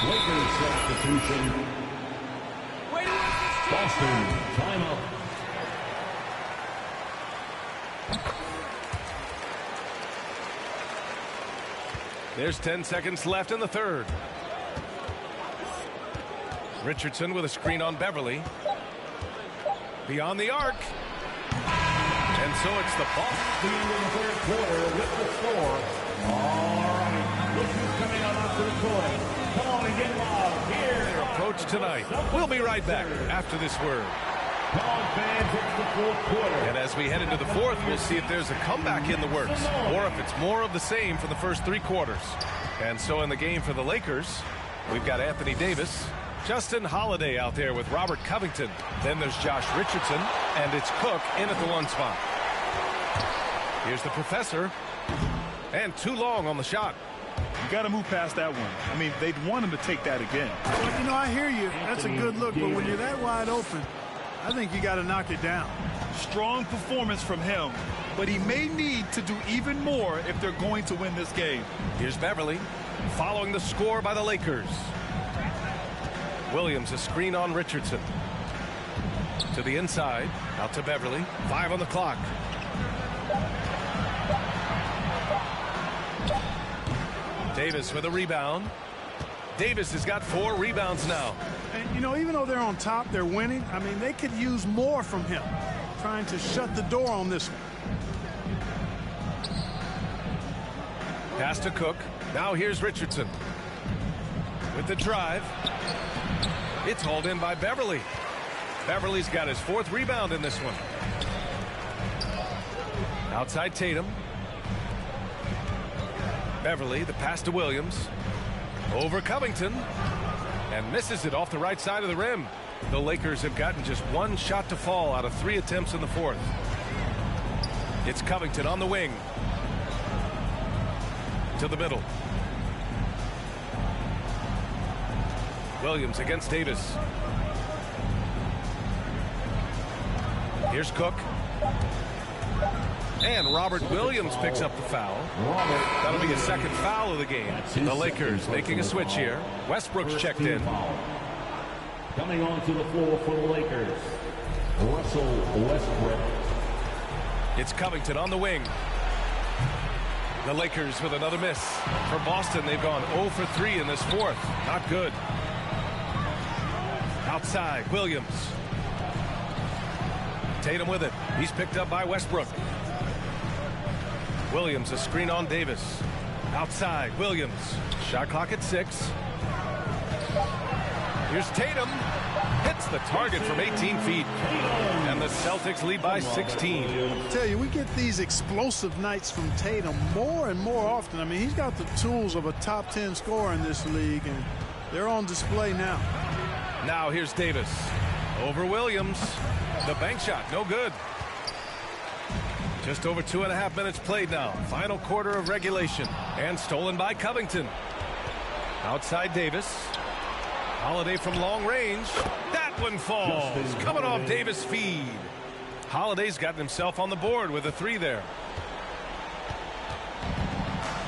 D: Lakers substitution. Boston, timeout.
A: There's 10 seconds left in the third. Richardson with a screen on Beverly. Beyond the arc. And so it's the ball.
D: The end of the third quarter with the score. All right, this is coming up after the court.
A: Their approach tonight. We'll be right back after this word. And as we head into the fourth, we'll see if there's a comeback in the works or if it's more of the same for the first 3 quarters. And so in the game for the Lakers, we've got Anthony Davis, Justin Holiday out there with Robert Covington. Then there's Josh Richardson, and it's Cook in at the 1 spot. Here's the professor, and too long on the shot.
F: You got to move past that one. I mean, they'd want him to take that again.
Q: Well, you know, I hear you. That's a good look, but when you're that wide open, I think you got to knock it down.
F: Strong performance from him, but he may need to do even more if they're going to win this game.
A: Here's Beverly following the score by the Lakers. Williams, a screen on Richardson. To the inside, out to Beverly. 5 on the clock. Davis with a rebound. Davis has got 4 rebounds now.
Q: And, you know, even though they're on top, they're winning. I mean, they could use more from him. Trying to shut the door on this one.
A: Pass to Cook. Now here's Richardson. With the drive. It's hauled in by Beverly. Beverly's got his 4th rebound in this one. Outside Tatum. Beverly, the pass to Williams. Over Covington. And misses it off the right side of the rim. The Lakers have gotten just 1 shot to fall out of 3 attempts in the 4th. It's Covington on the wing. To the middle. Williams against Davis. Here's Cook. And Robert Williams picks up the foul. That'll be a 2nd foul of the game. The Lakers making a switch here. Westbrook's checked in.
D: Coming onto the floor for the Lakers, Russell Westbrook.
A: It's Covington on the wing. The Lakers with another miss. For Boston, they've gone 0 for 3 in this 4th. Not good. Outside, Williams. Tatum with it. He's picked up by Westbrook. Williams, a screen on Davis. Outside, Williams. Shot clock at 6. Here's Tatum. Hits the target from 18 feet. And the Celtics lead by 16.
Q: I tell you, we get these explosive nights from Tatum more and more often. I mean, he's got the tools of a top 10 scorer in this league, and they're on display now.
A: Now here's Davis. Over Williams. The bank shot, no good. Just over 2.5 minutes played now. Final quarter of regulation. And stolen by Covington. Outside Davis. Holiday from long range. That one falls. Coming off Davis' feed. Holiday's gotten himself on the board with a 3 there.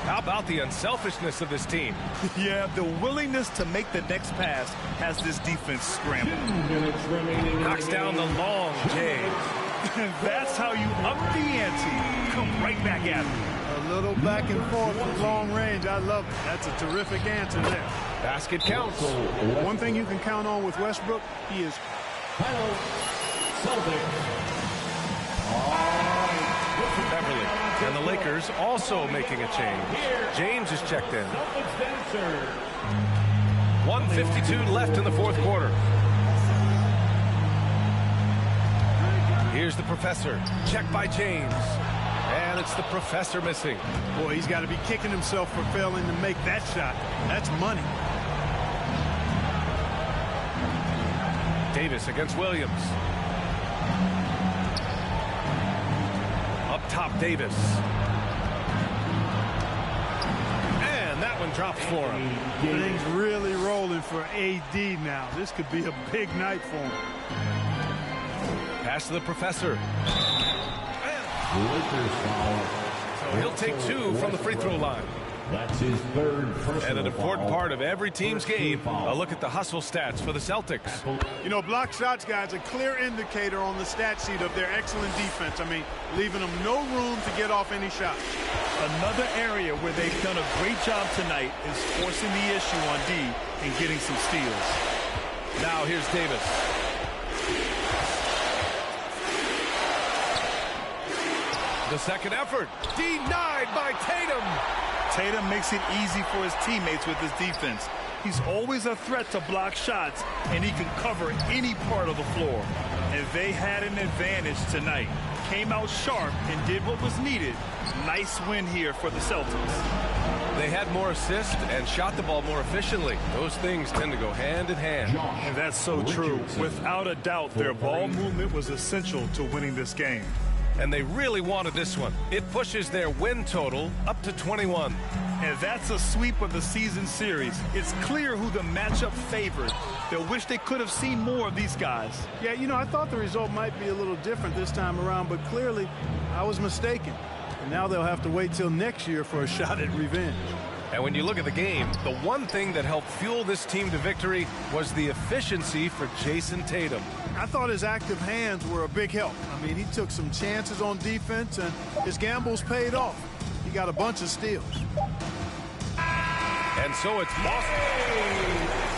A: How about the unselfishness of this team?
F: Yeah, the willingness to make the next pass has this defense scrambled.
A: Knocks down the long J.
F: That's how you up the ante. Come right back at him.
Q: A little back and forth from long range. I love it. That's a terrific answer there.
A: Basket counts.
Q: One thing you can count on with Westbrook, he is
A: Beverly. And the Lakers also making a change. James is checked in. 1:52 left in the 4th quarter. Here's the professor. Checked by James. And it's the professor missing.
Q: Boy, he's got to be kicking himself for failing to make that shot. That's money.
A: Davis against Williams. Up top, Davis. And that one drops for him.
Q: Things really rolling for AD now. This could be a big night for him.
A: Pass to the professor. So he'll take 2 from the free throw line.
D: That's his 3rd personal
A: And an important
D: foul.
A: part of every team's game, a look at the hustle stats for the Celtics.
Q: You know, block shots, guys, a clear indicator on the stat sheet of their excellent defense. I mean, leaving them no room to get off any shot.
F: Another area where they've done a great job tonight is forcing the issue on D and getting some steals.
A: Now here's Davis. The second effort, denied by Tatum.
F: Tatum makes it easy for his teammates with his defense. He's always a threat to block shots, and he can cover any part of the floor. And they had an advantage tonight. Came out sharp and did what was needed. Nice win here for the Celtics.
A: They had more assists and shot the ball more efficiently. Those things tend to go hand in hand.
F: And that's so true. Without a doubt, their ball movement was essential to winning this game.
A: And they really wanted this one. It pushes their win total up to 21.
F: And that's a sweep of the season series. It's clear who the matchup favored. They'll wish they could have seen more of these guys.
Q: Yeah, you know, I thought the result might be a little different this time around, but clearly I was mistaken. And now they'll have to wait till next year for a shot at revenge.
A: And when you look at the game, the one thing that helped fuel this team to victory was the efficiency for Jason Tatum.
Q: I thought his active hands were a big help. I mean, he took some chances on defense, and his gambles paid off. He got a bunch of steals.
A: And so it's Boston.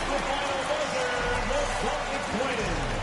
D: The final buzzer, the Celtics win.